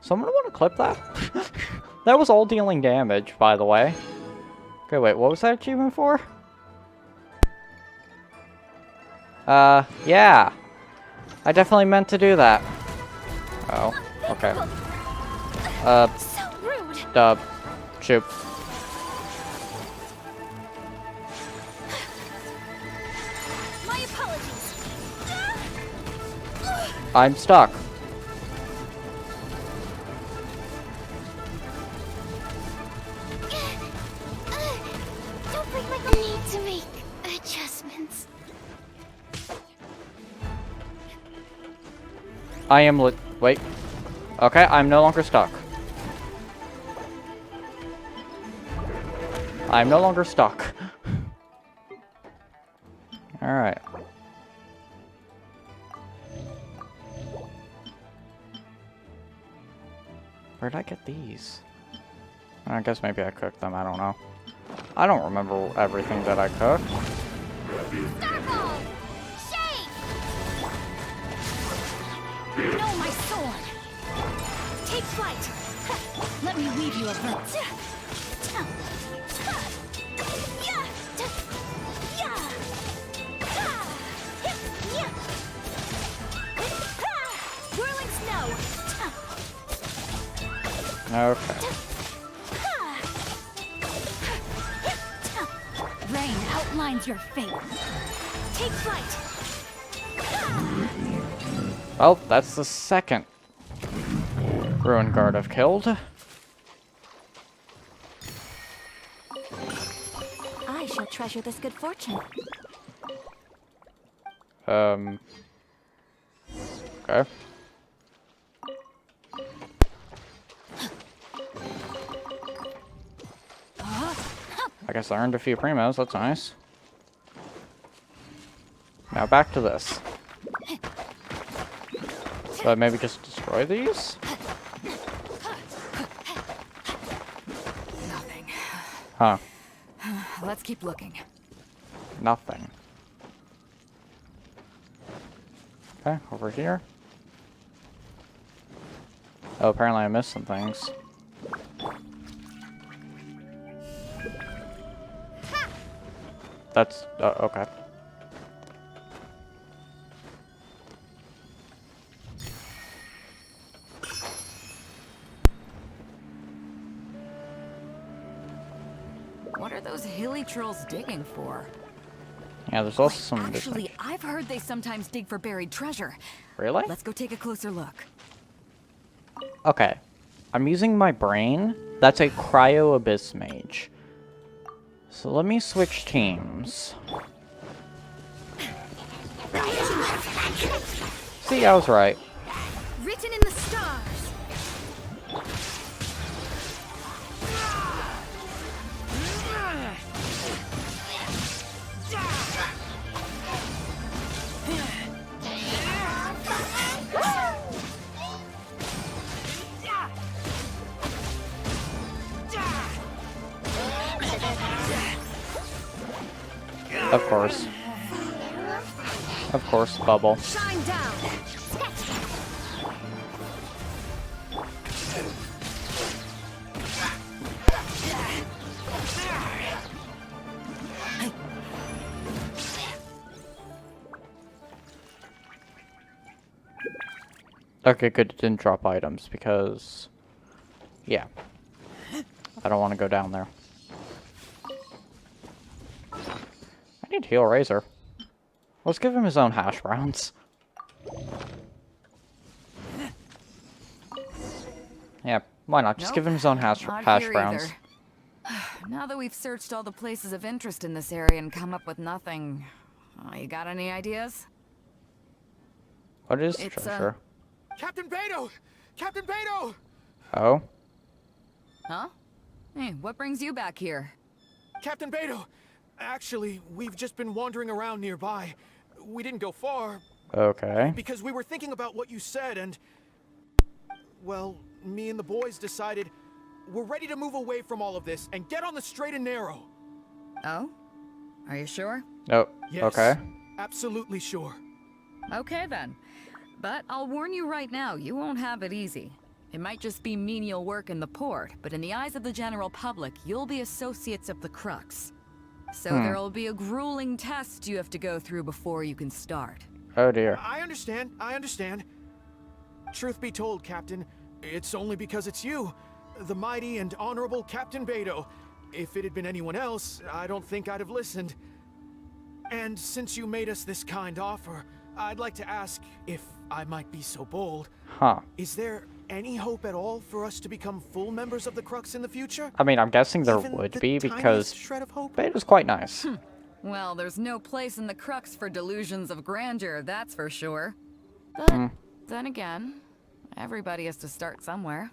Speaker 1: Someone want to clip that? That was all dealing damage, by the way. Okay, wait, what was that achievement for? Yeah. I definitely meant to do that. Oh, okay. Shoot.
Speaker 4: My apologies.
Speaker 1: I'm stuck.
Speaker 4: Don't break my need to make adjustments.
Speaker 1: I am wait. Okay, I'm no longer stuck. I'm no longer stuck. Alright. Where'd I get these? I guess maybe I cooked them, I don't know. I don't remember everything that I cooked.
Speaker 4: Starfall! Shake! Know my sword! Take flight! Let me weave you a verse. Whirling snow!
Speaker 1: Okay.
Speaker 4: Rain outlines your fate. Take flight!
Speaker 1: Well, that's the second Ruin Guard I've killed.
Speaker 4: I shall treasure this good fortune.
Speaker 1: Okay. I guess I earned a few primos, that's nice. Now back to this. So maybe just destroy these?
Speaker 5: Nothing.
Speaker 1: Huh.
Speaker 5: Let's keep looking.
Speaker 1: Nothing. Okay, over here. Oh, apparently I missed some things. That's, okay.
Speaker 5: What are those hilly trolls digging for?
Speaker 1: Yeah, there's also some...
Speaker 5: Actually, I've heard they sometimes dig for buried treasure.
Speaker 1: Really?
Speaker 5: Let's go take a closer look.
Speaker 1: Okay. I'm using my brain. That's a Cryo Abyss Mage. So let me switch teams. See, I was right.
Speaker 4: Written in the stars.
Speaker 1: Of course. Of course, Bubble.
Speaker 4: Shine down.
Speaker 1: Okay, good, it didn't drop items, because... Yeah. I don't want to go down there. I need to heal Razor. Let's give him his own hash browns. Yeah, why not? Just give him his own hash browns.
Speaker 5: Now that we've searched all the places of interest in this area and come up with nothing, you got any ideas?
Speaker 1: What is treasure?
Speaker 15: Captain Beidou! Captain Beidou!
Speaker 1: Oh?
Speaker 5: Huh? Hey, what brings you back here?
Speaker 15: Captain Beidou! Actually, we've just been wandering around nearby. We didn't go far.
Speaker 1: Okay.
Speaker 15: Because we were thinking about what you said and... Well, me and the boys decided we're ready to move away from all of this and get on the straight and narrow.
Speaker 5: Oh? Are you sure?
Speaker 1: Oh,
Speaker 15: yes,
Speaker 1: okay.
Speaker 15: Absolutely sure.
Speaker 5: Okay then. But I'll warn you right now, you won't have it easy. It might just be menial work in the port, but in the eyes of the general public, you'll be associates of the Crux. So there'll be a grueling test you have to go through before you can start.
Speaker 1: Oh dear.
Speaker 15: I understand. Truth be told, Captain, it's only because it's you, the mighty and honorable Captain Beidou. If it had been anyone else, I don't think I'd have listened. And since you made us this kind offer, I'd like to ask, if I might be so bold, is there any hope at all for us to become full members of the Crux in the future?
Speaker 1: I mean, I'm guessing there would be, because Beidou's quite nice.
Speaker 5: Well, there's no place in the Crux for delusions of grandeur, that's for sure. But then again, everybody has to start somewhere.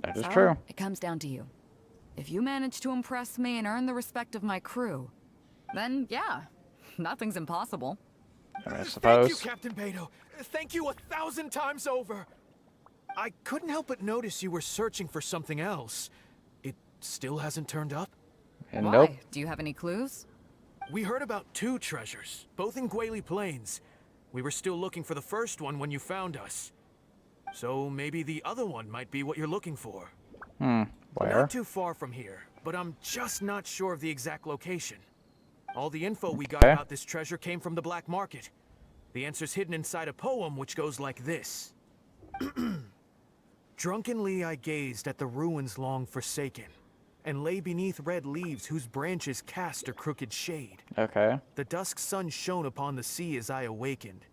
Speaker 1: That is true.
Speaker 5: It comes down to you. If you manage to impress me and earn the respect of my crew, then yeah, nothing's impossible.
Speaker 1: I suppose.
Speaker 15: Thank you, Captain Beidou. Thank you 1,000 times over. I couldn't help but notice you were searching for something else. It still hasn't turned up?
Speaker 1: And
Speaker 5: Why?
Speaker 1: nope.
Speaker 5: Do you have any clues?
Speaker 15: We heard about 2 treasures, both in Guili Plains. We were still looking for the first one when you found us. So maybe the other one might be what you're looking for.
Speaker 1: Where?
Speaker 15: Not too far from here, but I'm just not sure of the exact location. All the info we got about this treasure came from the black market. The answer's hidden inside a poem which goes like this. Drunkenly I gazed at the ruins long forsaken, and lay beneath red leaves whose branches cast a crooked shade.
Speaker 1: Okay.
Speaker 15: The dusk sun shone upon the sea as I awakened,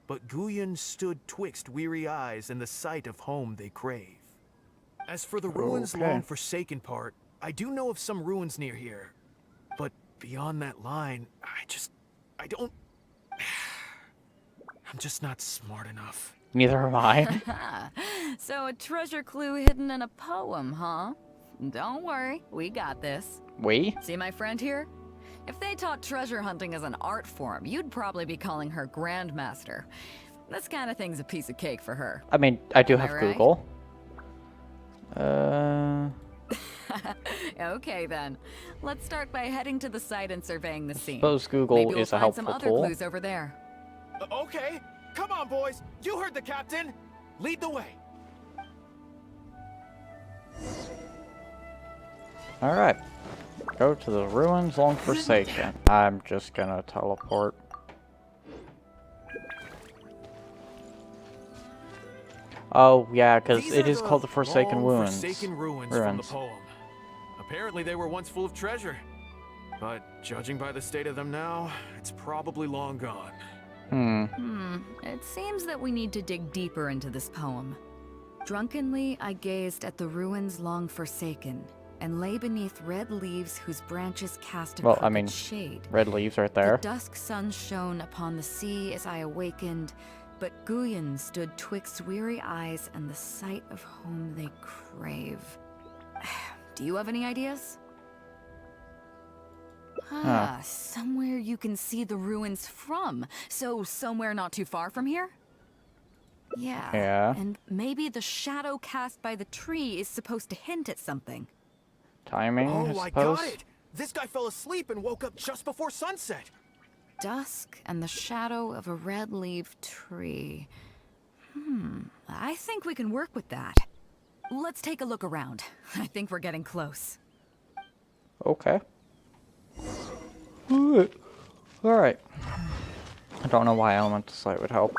Speaker 15: but Guyon stood twixt weary eyes and the sight of home they crave. As for the ruins long forsaken part, I do know of some ruins near here, but beyond that line, I don't... I'm just not smart enough.
Speaker 1: Neither am I.
Speaker 5: So a treasure clue hidden in a poem, huh? Don't worry, we got this.
Speaker 1: We?
Speaker 5: See my friend here? If they taught treasure hunting as an art form, you'd probably be calling her Grandmaster. This kind of thing's a piece of cake for her.
Speaker 1: I mean, I do
Speaker 5: Am
Speaker 1: have
Speaker 5: I right?
Speaker 1: Google.
Speaker 5: Okay then. Let's start by heading to the site and surveying the scene.
Speaker 1: Suppose Google
Speaker 5: Maybe we'll
Speaker 1: is a
Speaker 5: find some
Speaker 1: helpful
Speaker 5: other
Speaker 1: tool.
Speaker 5: clues over there.
Speaker 15: Okay, come on boys, you heard the captain. Lead the way.
Speaker 1: Alright. Go to the ruins long forsaken. I'm just gonna teleport. Oh, yeah, because it is called the Forsaken Ruins.
Speaker 15: Forsaken ruins from the poem. Apparently they were once full of treasure. But judging by the state of them now, it's probably long gone.
Speaker 5: It seems that we need to dig deeper into this poem. Drunkenly, I gazed at the ruins long forsaken, and lay beneath red leaves whose branches cast a crooked shade.
Speaker 1: Red leaves right there.
Speaker 5: The dusk sun shone upon the sea as I awakened, but Guyon stood twixt weary eyes and the sight of home they crave. Do you have any ideas? Somewhere you can see the ruins from. So somewhere not too far from here? Yeah. And maybe the shadow cast by the tree is supposed to hint at something.
Speaker 1: Timing,
Speaker 15: Oh,
Speaker 1: I
Speaker 15: I
Speaker 1: suppose.
Speaker 15: got it! This guy fell asleep and woke up just before sunset.
Speaker 5: Dusk and the shadow of a red-leaved tree. I think we can work with that. Let's take a look around. I think we're getting close.
Speaker 1: Okay. Alright. I don't know why elemental sight would help.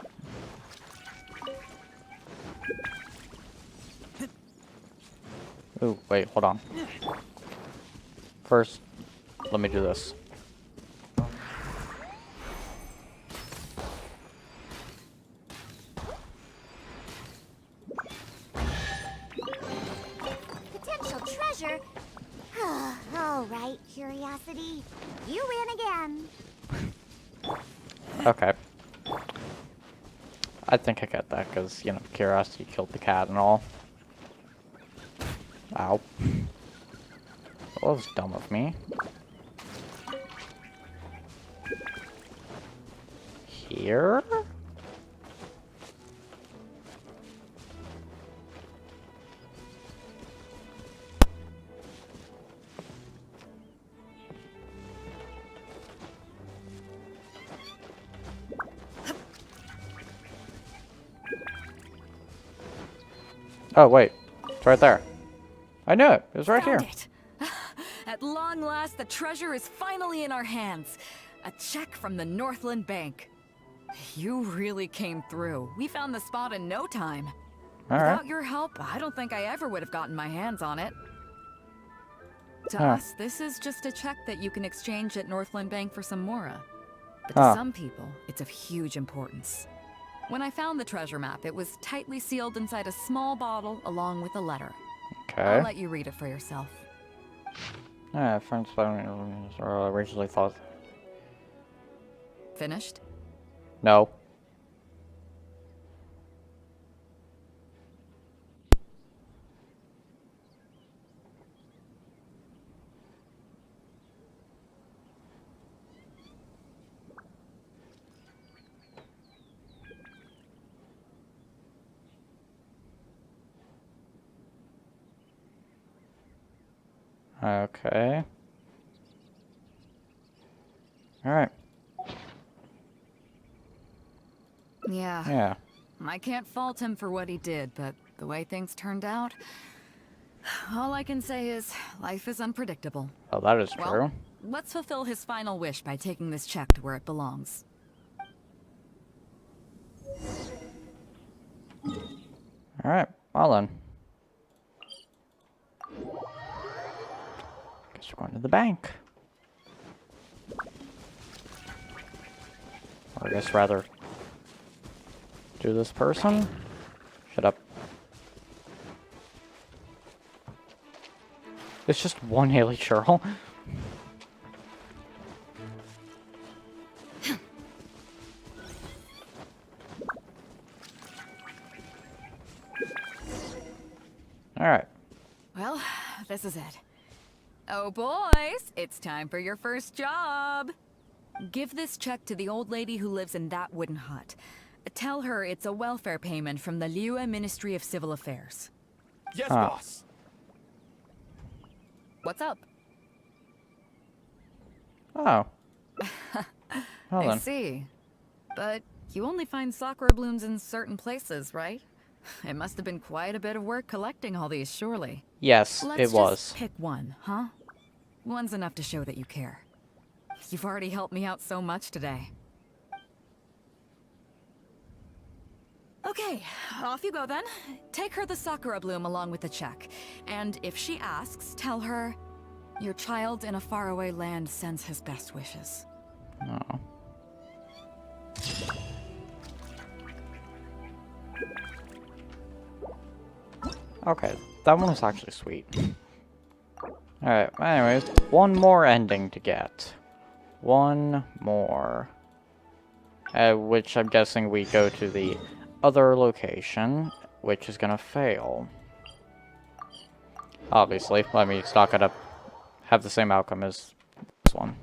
Speaker 1: Ooh, wait, hold on. First, let me do this.
Speaker 6: Potential treasure? All right, Curiosity. You win again.
Speaker 1: Okay. I think I get that, because, you know, Curiosity killed the cat and all. Ow. That was dumb of me. Here? Oh, wait. It's right there. I knew it. It was right here.
Speaker 5: Found it. At long last, the treasure is finally in our hands. A check from the Northland Bank. You really came through. We found the spot in no time. Without your help, I don't think I ever would have gotten my hands on it. To us, this is just a check that you can exchange at Northland Bank for some Mora. But to some people, it's of huge importance. When I found the treasure map, it was tightly sealed inside a small bottle along with a letter.
Speaker 1: Okay.
Speaker 5: I'll let you read it for yourself.
Speaker 1: Friends originally thought.
Speaker 5: Finished?
Speaker 1: No. Okay. Alright.
Speaker 5: Yeah. I can't fault him for what he did, but the way things turned out, all I can say is life is unpredictable.
Speaker 1: Oh, that is true.
Speaker 5: Well, let's fulfill his final wish by taking this check to where it belongs.
Speaker 1: Alright, well then. Guess we're going to the bank. Or I guess rather do this person. Shut up. It's just one Haley Churl. Alright.
Speaker 5: Well, this is it. Oh boys, it's time for your first job. Give this check to the old lady who lives in that wooden hut. Tell her it's a welfare payment from the Liyue Ministry of Civil Affairs.
Speaker 15: Yes, boss.
Speaker 5: What's up?
Speaker 1: Oh. Well
Speaker 5: I
Speaker 1: then.
Speaker 5: see. But you only find sakura blooms in certain places, right? It must have been quite a bit of work collecting all these, surely.
Speaker 1: Yes,
Speaker 5: Let's
Speaker 1: it was.
Speaker 5: just pick one, huh? One's enough to show that you care. You've already helped me out so much today. Okay, off you go then. Take her the sakura bloom along with the check. And if she asks, tell her, Your child in a faraway land sends his best wishes.
Speaker 1: No. Okay, that one was actually sweet. Alright, anyways, one more ending to get. One more. Which I'm guessing we go to the other location, which is gonna fail. Obviously, I mean, it's not gonna have the same outcome as this one.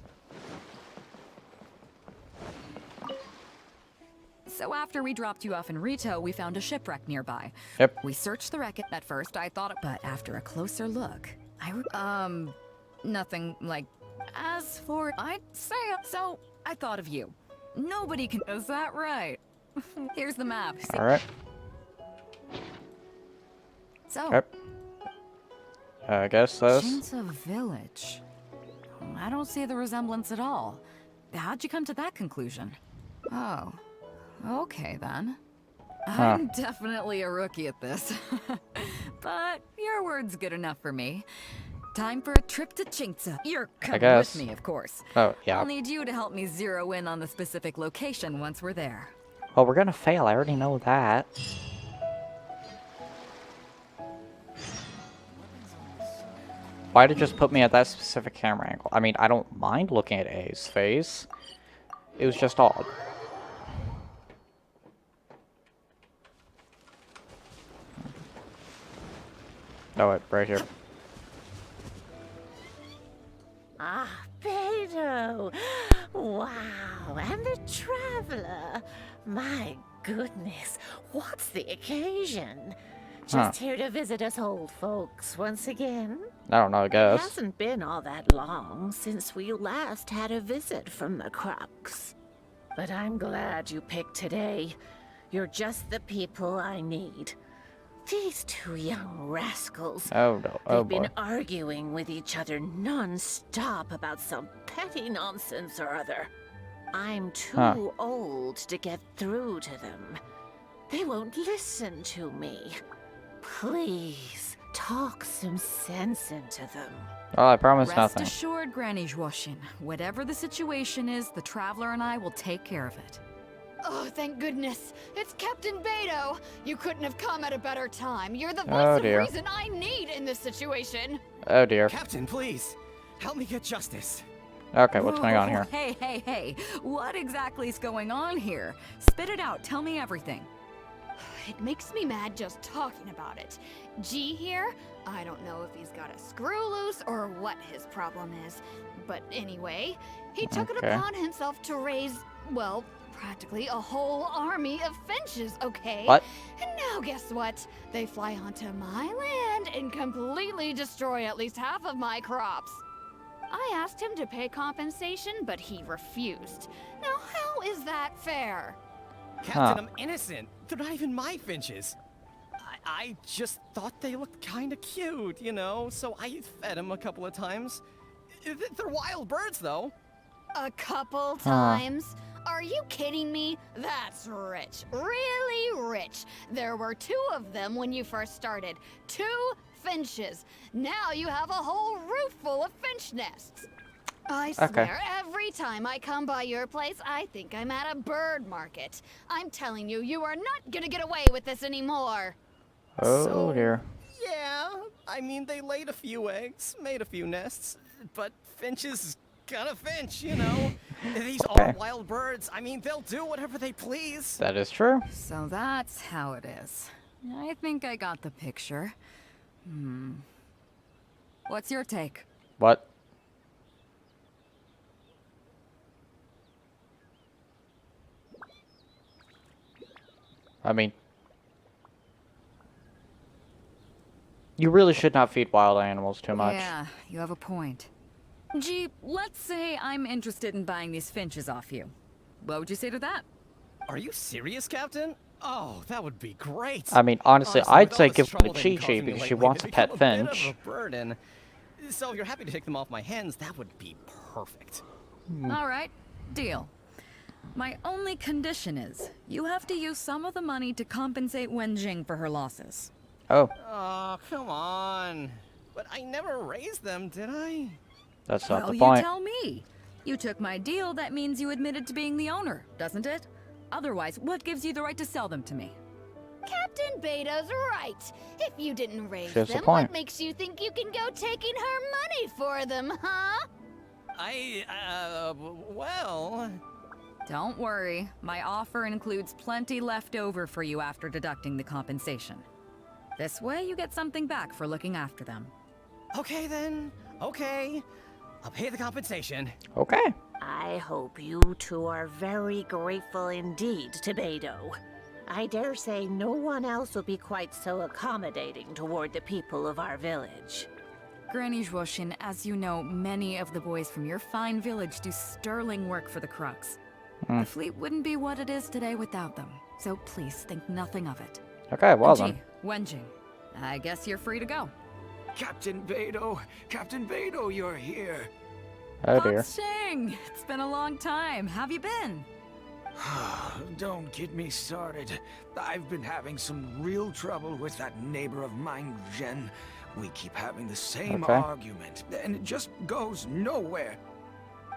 Speaker 5: So after we dropped you off in Rito, we found a shipwreck nearby.
Speaker 1: Yep.
Speaker 5: We searched the wreck. At first, I thought, but after a closer look, nothing like. As for I'd say, so I thought of you. Nobody can. Is that right? Here's the map. See?
Speaker 1: All right.
Speaker 5: So.
Speaker 1: Yep. I guess that's.
Speaker 5: Shinsa Village. I don't see the resemblance at all. How'd you come to that conclusion? Oh. Okay, then. I'm definitely a rookie at this. But your word's good enough for me. Time for a trip to Shinsa. You're coming with me, of course.
Speaker 1: Oh, yeah.
Speaker 5: I'll need you to help me zero in on the specific location once we're there.
Speaker 1: Well, we're gonna fail. I already know that. Why'd it just put me at that specific camera angle? I mean, I don't mind looking at A's face. It was just odd. Oh, wait, right here.
Speaker 16: Ah, Beidou! Wow, and the traveler. My goodness, what's the occasion? Just here to visit us old folks once again?
Speaker 1: I don't know, I guess.
Speaker 16: It hasn't been all that long since we last had a visit from the Crux. But I'm glad you picked today. You're just the people I need. These two young rascals.
Speaker 1: Oh no, oh
Speaker 16: They've
Speaker 1: boy.
Speaker 16: been arguing with each other non-stop about some petty nonsense or other. I'm too old to get through to them. They won't listen to me. Please, talk some sense into them.
Speaker 1: Oh, I promise
Speaker 5: Rest
Speaker 1: nothing.
Speaker 5: assured, Granny Zhuoxin. Whatever the situation is, the Traveler and I will take care of it.
Speaker 17: Oh, thank goodness. It's Captain Beidou. You couldn't have come at a better time. You're the
Speaker 1: Oh,
Speaker 17: voice of
Speaker 1: dear.
Speaker 17: reason I need in this situation.
Speaker 1: Oh dear.
Speaker 10: Captain, please. Help me get justice.
Speaker 1: Okay, what's going on here?
Speaker 5: Hey, hey, hey. What exactly is going on here? Spit it out. Tell me everything.
Speaker 17: It makes me mad just talking about it. G here, I don't know if he's got a screw loose or what his problem is. But anyway, he took it
Speaker 18: Okay.
Speaker 17: upon himself to raise, well, practically a whole army of finches, okay?
Speaker 1: What?
Speaker 17: And now guess what? They fly onto my land and completely destroy at least half of my crops. I asked him to pay compensation, but he refused. Now how is that fair?
Speaker 10: Captain, I'm innocent. They're not even my finches. I just thought they looked kind of cute, you know, so I fed them a couple of times. They're wild birds, though.
Speaker 17: A couple times? Are you kidding me? That's rich. Really rich. There were 2 of them when you first started. 2 finches. Now you have a whole roof full of finch nests. I swear, every time I come by your place, I think I'm at a bird market. I'm telling you, you are not gonna get away with this anymore.
Speaker 1: Oh dear.
Speaker 10: Yeah, I mean, they laid a few eggs, made a few nests, but finches gotta finch, you know? These are wild birds. I mean, they'll do whatever they please.
Speaker 1: That is true.
Speaker 5: So that's how it is. I think I got the picture. What's your take?
Speaker 1: What? I mean, you really should not feed wild animals too much.
Speaker 5: Yeah, you have a point. Gee, let's say I'm interested in buying these finches off you. What would you say to that?
Speaker 10: Are you serious, Captain? Oh, that would be great.
Speaker 1: I mean, honestly,
Speaker 10: with
Speaker 1: I'd
Speaker 10: all
Speaker 1: say
Speaker 10: this
Speaker 1: give it
Speaker 10: trouble
Speaker 1: to
Speaker 10: they've been
Speaker 1: Chi-Chi
Speaker 10: causing me
Speaker 1: because she
Speaker 10: lately,
Speaker 1: wants a
Speaker 10: they've
Speaker 1: pet
Speaker 10: become a bit
Speaker 1: finch.
Speaker 10: of a burden. So if you're happy to take them off my hands, that would be perfect.
Speaker 5: All right, deal. My only condition is you have to use some of the money to compensate Wenjing for her losses.
Speaker 1: Oh.
Speaker 10: Oh, come on. But I never raised them, did I?
Speaker 1: That's not
Speaker 5: well,
Speaker 1: the point.
Speaker 5: You tell me. You took my deal, that means you admitted to being the owner, doesn't it? Otherwise, what gives you the right to sell them to me?
Speaker 17: Captain Beidou's right. If you didn't raise
Speaker 1: Here's the
Speaker 17: them,
Speaker 1: point.
Speaker 17: what makes you think you can go taking her money for them, huh?
Speaker 10: Well...
Speaker 5: Don't worry. My offer includes plenty left over for you after deducting the compensation. This way, you get something back for looking after them.
Speaker 10: Okay then. Okay. I'll pay the compensation.
Speaker 1: Okay.
Speaker 16: I hope you two are very grateful indeed to Beidou. I dare say no one else will be quite so accommodating toward the people of our village.
Speaker 5: Granny Zhuoshin, as you know, many of the boys from your fine village do sterling work for the Crux. The fleet wouldn't be what it is today without them, so please think nothing of it.
Speaker 1: Okay, well
Speaker 5: Gee,
Speaker 1: then.
Speaker 5: Wenjing, I guess you're free to go.
Speaker 3: Captain Beidou, you're here.
Speaker 1: Oh dear.
Speaker 5: Shing, it's been a long time. How have you been?
Speaker 3: Don't get me started. I've been having some real trouble with that neighbor of mine, Jen. We keep having the same argument, and it just goes nowhere.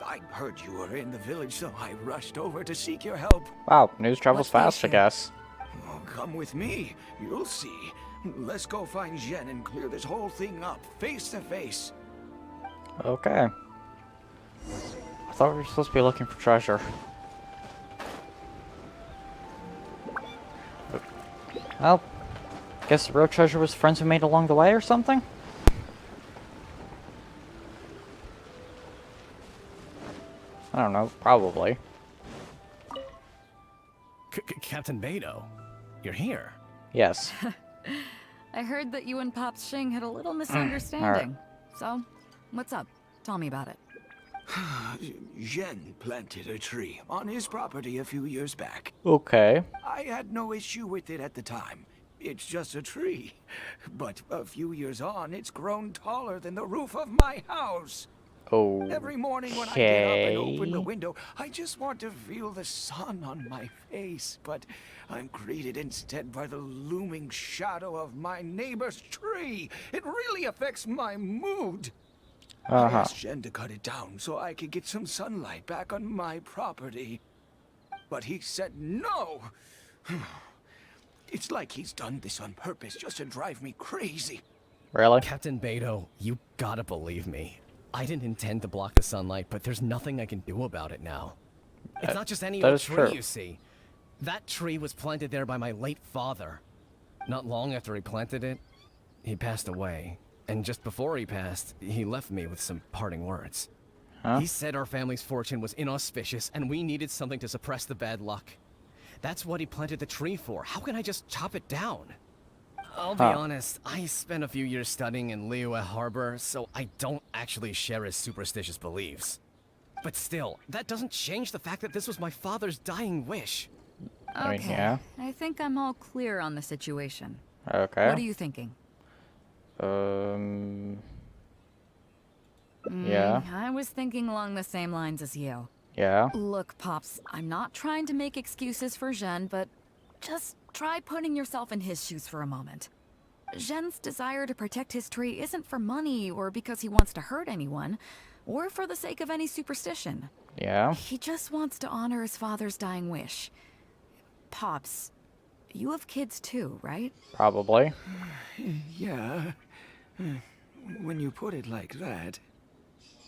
Speaker 3: I heard you were in the village, so I rushed over to seek your help.
Speaker 1: Wow, news travels fast, I guess.
Speaker 3: Oh, come with me. You'll see. Let's go find Jen and clear this whole thing up, face to face.
Speaker 1: Okay. I thought we were supposed to be looking for treasure. Well, guess the real treasure was friends we made along the way or something? I don't know, probably.
Speaker 10: Captain Beidou, you're here.
Speaker 1: Yes.
Speaker 5: I heard that you and Pops Shing had a little misunderstanding. So, what's up? Tell me about it.
Speaker 3: Jen planted a tree on his property a few years back.
Speaker 1: Okay.
Speaker 3: I had no issue with it at the time. It's just a tree. But a few years on, it's grown taller than the roof of my house.
Speaker 1: Oh.
Speaker 3: Every morning when I get up and open the window, I just want to feel the sun on my face. But I'm greeted instead by the looming shadow of my neighbor's tree. It really affects my mood. I asked Jen to cut it down so I could get some sunlight back on my property. But he said no. It's like he's done this on purpose just to drive me crazy.
Speaker 1: Really?
Speaker 10: Captain Beidou, you gotta believe me. I didn't intend to block the sunlight, but there's nothing I can do about it now. It's not just any old tree, you see. That tree was planted there by my late father. Not long after he planted it, he passed away. And just before he passed, he left me with some parting words. He said our family's fortune was inauspicious and we needed something to suppress the bad luck. That's what he planted the tree for. How can I just chop it down? I'll be honest, I spent a few years studying in Liyue Harbor, so I don't actually share his superstitious beliefs. But still, that doesn't change the fact that this was my father's dying wish.
Speaker 5: Okay, I think I'm all clear on the situation.
Speaker 1: Okay.
Speaker 5: What are you thinking?
Speaker 1: Yeah.
Speaker 5: I was thinking along the same lines as you.
Speaker 1: Yeah.
Speaker 5: Look, Pops, I'm not trying to make excuses for Zhen, but just try putting yourself in his shoes for a moment. Zhen's desire to protect his tree isn't for money or because he wants to hurt anyone, or for the sake of any superstition.
Speaker 1: Yeah.
Speaker 5: He just wants to honor his father's dying wish. Pops, you have kids too, right?
Speaker 1: Probably.
Speaker 3: Yeah. When you put it like that.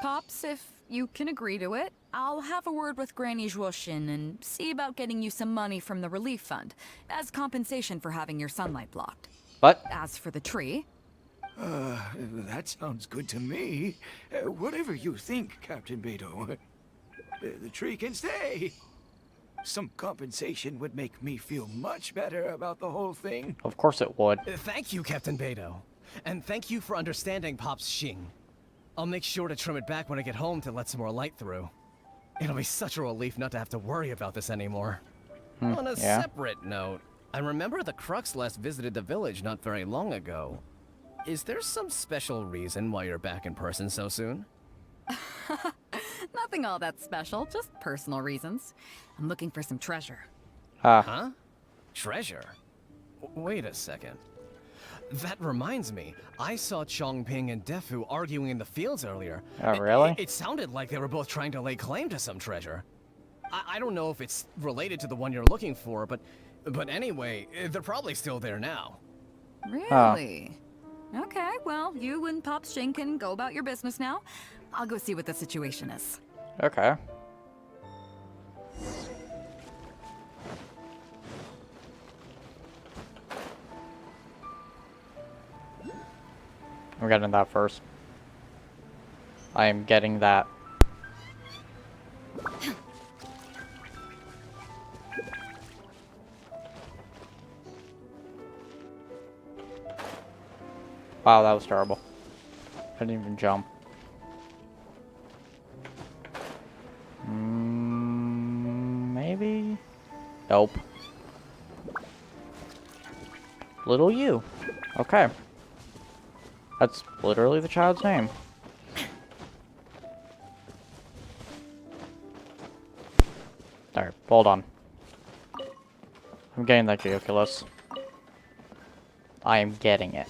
Speaker 5: Pops, if you can agree to it, I'll have a word with Granny Zhuoshin and see about getting you some money from the relief fund as compensation for having your sunlight blocked.
Speaker 1: What?
Speaker 5: As for the tree...
Speaker 3: That sounds good to me. Whatever you think, Captain Beidou. The tree can stay. Some compensation would make me feel much better about the whole thing.
Speaker 1: Of course it would.
Speaker 10: Thank you, Captain Beidou. And thank you for understanding Pops Shing. I'll make sure to trim it back when I get home to let some more light through. It'll be such a relief not to have to worry about this anymore. On a separate note, I remember the Crux last visited the village not very long ago. Is there some special reason why you're back in person so soon?
Speaker 5: Nothing all that special, just personal reasons. I'm looking for some treasure.
Speaker 10: Huh? Treasure? Wait a second. That reminds me, I saw Chongping and Defu arguing in the fields earlier.
Speaker 1: Oh, really?
Speaker 10: It sounded like they were both trying to lay claim to some treasure. I don't know if it's related to the one you're looking for, but anyway, they're probably still there now.
Speaker 5: Really? Okay, well, you and Pops Shin can go about your business now. I'll go see what the situation is.
Speaker 1: Okay. I'm getting that first. I am getting that. Wow, that was terrible. I didn't even jump. Maybe? Nope. Little you. Okay. That's literally the child's name. Alright, hold on. I'm getting that Geoculus. I am getting it.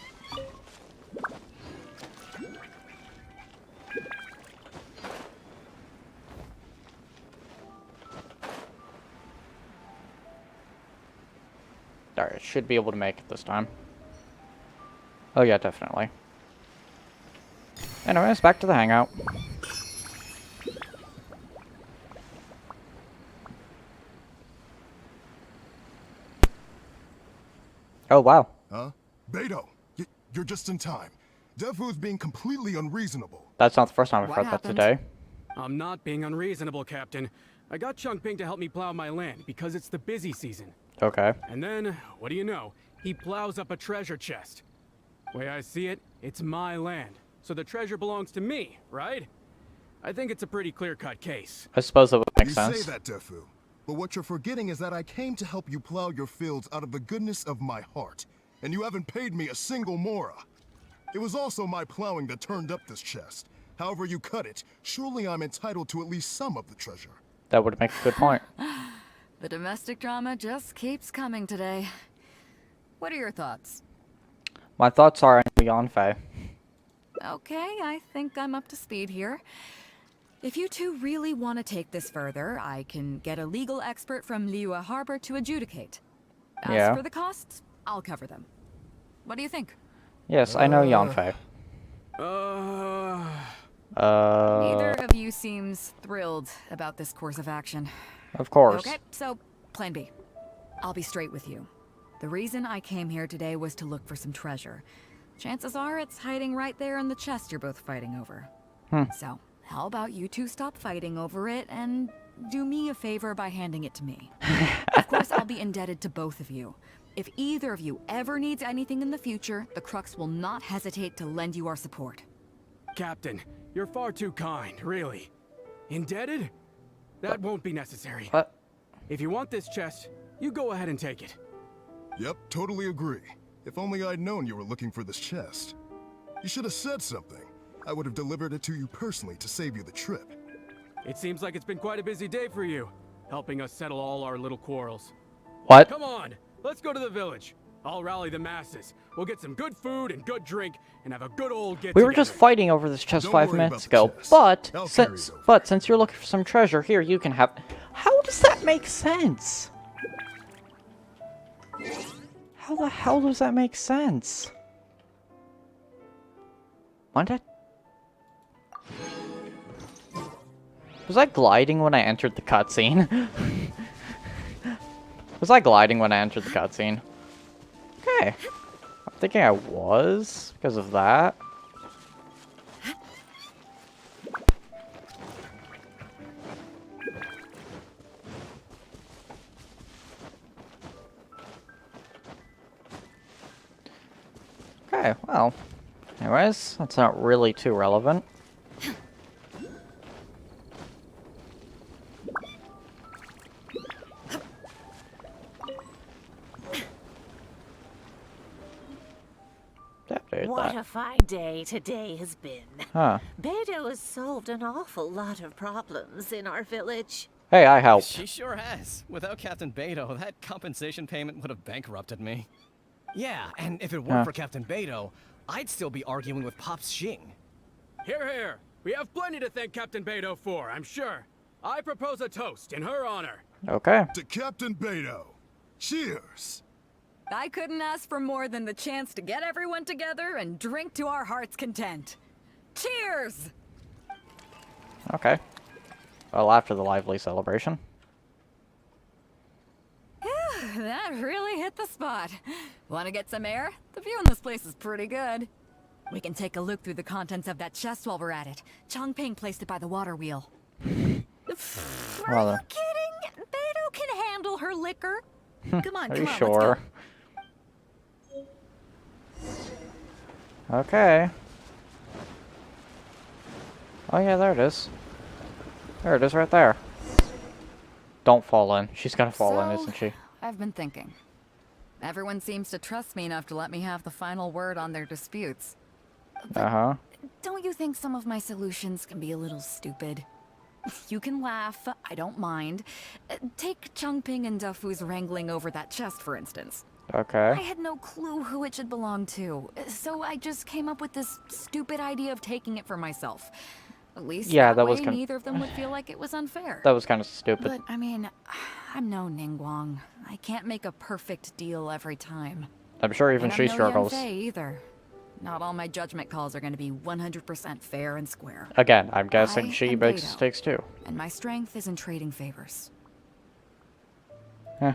Speaker 1: Alright, should be able to make it this time. Oh yeah, definitely. Anyways, back to the hangout. Oh, wow.
Speaker 18: Huh? Beidou, you're just in time. Defu's being completely unreasonable.
Speaker 1: That's not the first time I've heard that today.
Speaker 19: I'm not being unreasonable, Captain. I got Chongping to help me plow my land because it's the busy season.
Speaker 1: Okay.
Speaker 19: And then, what do you know? He plows up a treasure chest. Way I see it, it's my land. So the treasure belongs to me, right? I think it's a pretty clear-cut case.
Speaker 1: I suppose that would make sense.
Speaker 18: You say that, Defu. But what you're forgetting is that I came to help you plow your fields out of the goodness of my heart. And you haven't paid me a single mora. It was also my plowing that turned up this chest. However you cut it, surely I'm entitled to at least some of the treasure.
Speaker 1: That would make a good point.
Speaker 5: The domestic drama just keeps coming today. What are your thoughts?
Speaker 1: My thoughts are Yanfei.
Speaker 5: Okay, I think I'm up to speed here. If you two really want to take this further, I can get a legal expert from Liyue Harbor to adjudicate. As for the costs, I'll cover them. What do you think?
Speaker 1: Yes, I know Yanfei.
Speaker 5: Neither of you seems thrilled about this course of action.
Speaker 1: Of course.
Speaker 5: Okay, so plan B. I'll be straight with you. The reason I came here today was to look for some treasure. Chances are it's hiding right there in the chest you're both fighting over. So, how about you two stop fighting over it and do me a favor by handing it to me? Of course, I'll be indebted to both of you. If either of you ever needs anything in the future, the Crux will not hesitate to lend you our support.
Speaker 19: Captain, you're far too kind, really. Indebted? That won't be necessary.
Speaker 1: What?
Speaker 19: If you want this chest, you go ahead and take it.
Speaker 18: Yep, totally agree. If only I'd known you were looking for this chest. You should have said something. I would have delivered it to you personally to save you the trip.
Speaker 19: It seems like it's been quite a busy day for you, helping us settle all our little quarrels.
Speaker 1: What?
Speaker 19: Come on, let's go to the village. I'll rally the masses. We'll get some good food and good drink, and have a good old get-together.
Speaker 1: We were just fighting over this chest 5 minutes ago, but since you're looking for some treasure, here you can have. How does that make sense? How the hell does that make sense? What? Was I gliding when I entered the cutscene? Was I gliding when I entered the cutscene? Okay. I'm thinking I was because of that. Okay, well, anyways, that's not really too relevant.
Speaker 16: What a fine day today has been. Beidou has solved an awful lot of problems in our village.
Speaker 1: Hey, I helped.
Speaker 10: She sure has. Without Captain Beidou, that compensation payment would have bankrupted me. Yeah, and if it weren't for Captain Beidou, I'd still be arguing with Pops Xing.
Speaker 19: Here, here. We have plenty to thank Captain Beidou for, I'm sure. I propose a toast in her honor.
Speaker 1: Okay.
Speaker 18: To Captain Beidou. Cheers!
Speaker 5: I couldn't ask for more than the chance to get everyone together and drink to our heart's content. Cheers!
Speaker 1: Okay. Well, after the lively celebration.
Speaker 5: Phew, that really hit the spot. Want to get some air? The view in this place is pretty good. We can take a look through the contents of that chest while we're at it. Chongping placed it by the water wheel. Are you kidding? Beidou can handle her liquor. Come on,
Speaker 1: Are
Speaker 5: come
Speaker 1: you
Speaker 5: on,
Speaker 1: sure?
Speaker 5: Let's go.
Speaker 1: Okay. Oh yeah, there it is. There it is right there. Don't fall in. She's gonna fall in, isn't she?
Speaker 5: I've been thinking. Everyone seems to trust me enough to let me have the final word on their disputes.
Speaker 1: Uh-huh.
Speaker 5: Don't you think some of my solutions can be a little stupid? You can laugh, I don't mind. Take Chongping and Dufu's wrangling over that chest, for instance.
Speaker 1: Okay.
Speaker 5: I had no clue who it should belong to, so I just came up with this stupid idea of taking it for myself. At least
Speaker 1: yeah, that
Speaker 5: way,
Speaker 1: was
Speaker 5: neither of them would feel like it was unfair.
Speaker 1: That was kind of stupid.
Speaker 5: But, I mean, I'm no Ningguang. I can't make a perfect deal every time.
Speaker 1: I'm sure even she struggles.
Speaker 5: I'm no Yanfei either. Not all my judgment calls are going to be 100% fair and square.
Speaker 1: Again, I'm guessing she
Speaker 5: am
Speaker 1: makes
Speaker 5: Beidou,
Speaker 1: mistakes too.
Speaker 5: And my strength is in trading favors.
Speaker 1: Huh.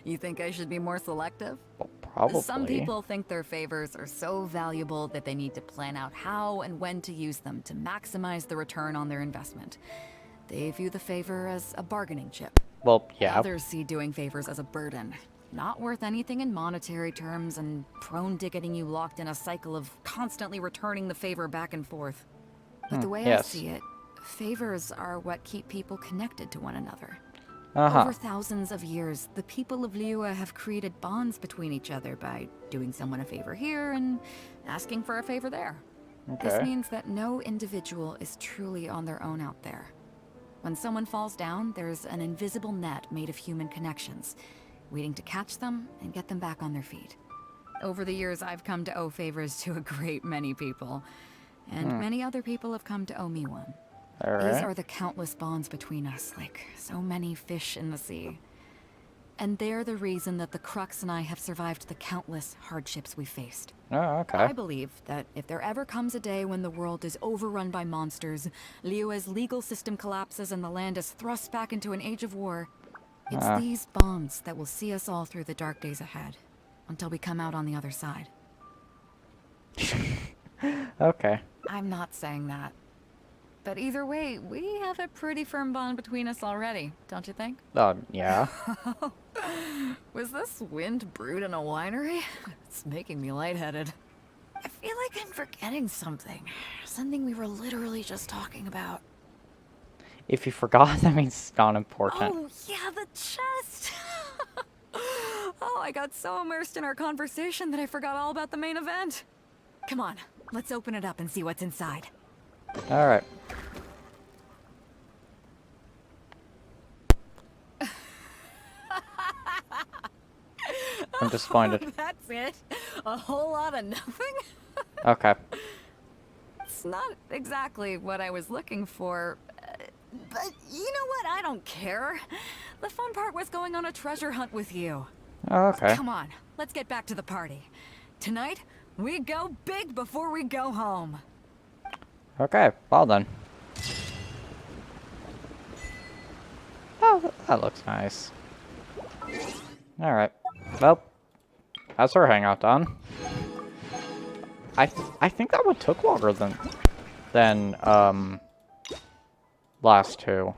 Speaker 5: You think I should be more selective?
Speaker 1: Well, probably.
Speaker 5: Some people think their favors are so valuable that they need to plan out how and when to use them to maximize the return on their investment. They view the favor as a bargaining chip.
Speaker 1: Well, yeah.
Speaker 5: Others see doing favors as a burden. Not worth anything in monetary terms and prone to getting you locked in a cycle of constantly returning the favor back and forth. But the way I see it, favors are what keep people connected to one another. Over thousands of years, the people of Liyue have created bonds between each other by doing someone a favor here and asking for a favor there. This means that no individual is truly on their own out there. When someone falls down, there's an invisible net made of human connections, waiting to catch them and get them back on their feet. Over the years, I've come to owe favors to a great many people, and many other people have come to owe me one. These are the countless bonds between us, like so many fish in the sea. And they're the reason that the Crux and I have survived the countless hardships we faced.
Speaker 1: Oh, okay.
Speaker 5: I believe that if there ever comes a day when the world is overrun by monsters, Liyue's legal system collapses and the land is thrust back into an age of war, it's these bonds that will see us all through the dark days ahead, until we come out on the other side.
Speaker 1: Okay.
Speaker 5: I'm not saying that. But either way, we have a pretty firm bond between us already, don't you think?
Speaker 1: Yeah.
Speaker 5: Was this wind brewed in a winery? It's making me lightheaded. I feel like I'm forgetting something. Something we were literally just talking about.
Speaker 1: If you forgot, that means it's not important.
Speaker 5: Oh, yeah, the chest! Oh, I got so immersed in our conversation that I forgot all about the main event. Come on, let's open it up and see what's inside.
Speaker 1: Alright. I'm disappointed.
Speaker 5: That's it? A whole lot of nothing?
Speaker 1: Okay.
Speaker 5: It's not exactly what I was looking for, but you know what? I don't care. The fun part was going on a treasure hunt with you.
Speaker 1: Oh, okay.
Speaker 5: Come on, let's get back to the party. Tonight, we go big before we go home.
Speaker 1: Okay, well then. Oh, that looks nice. Alright. Well, that's our hangout done. I think that one took longer than last two.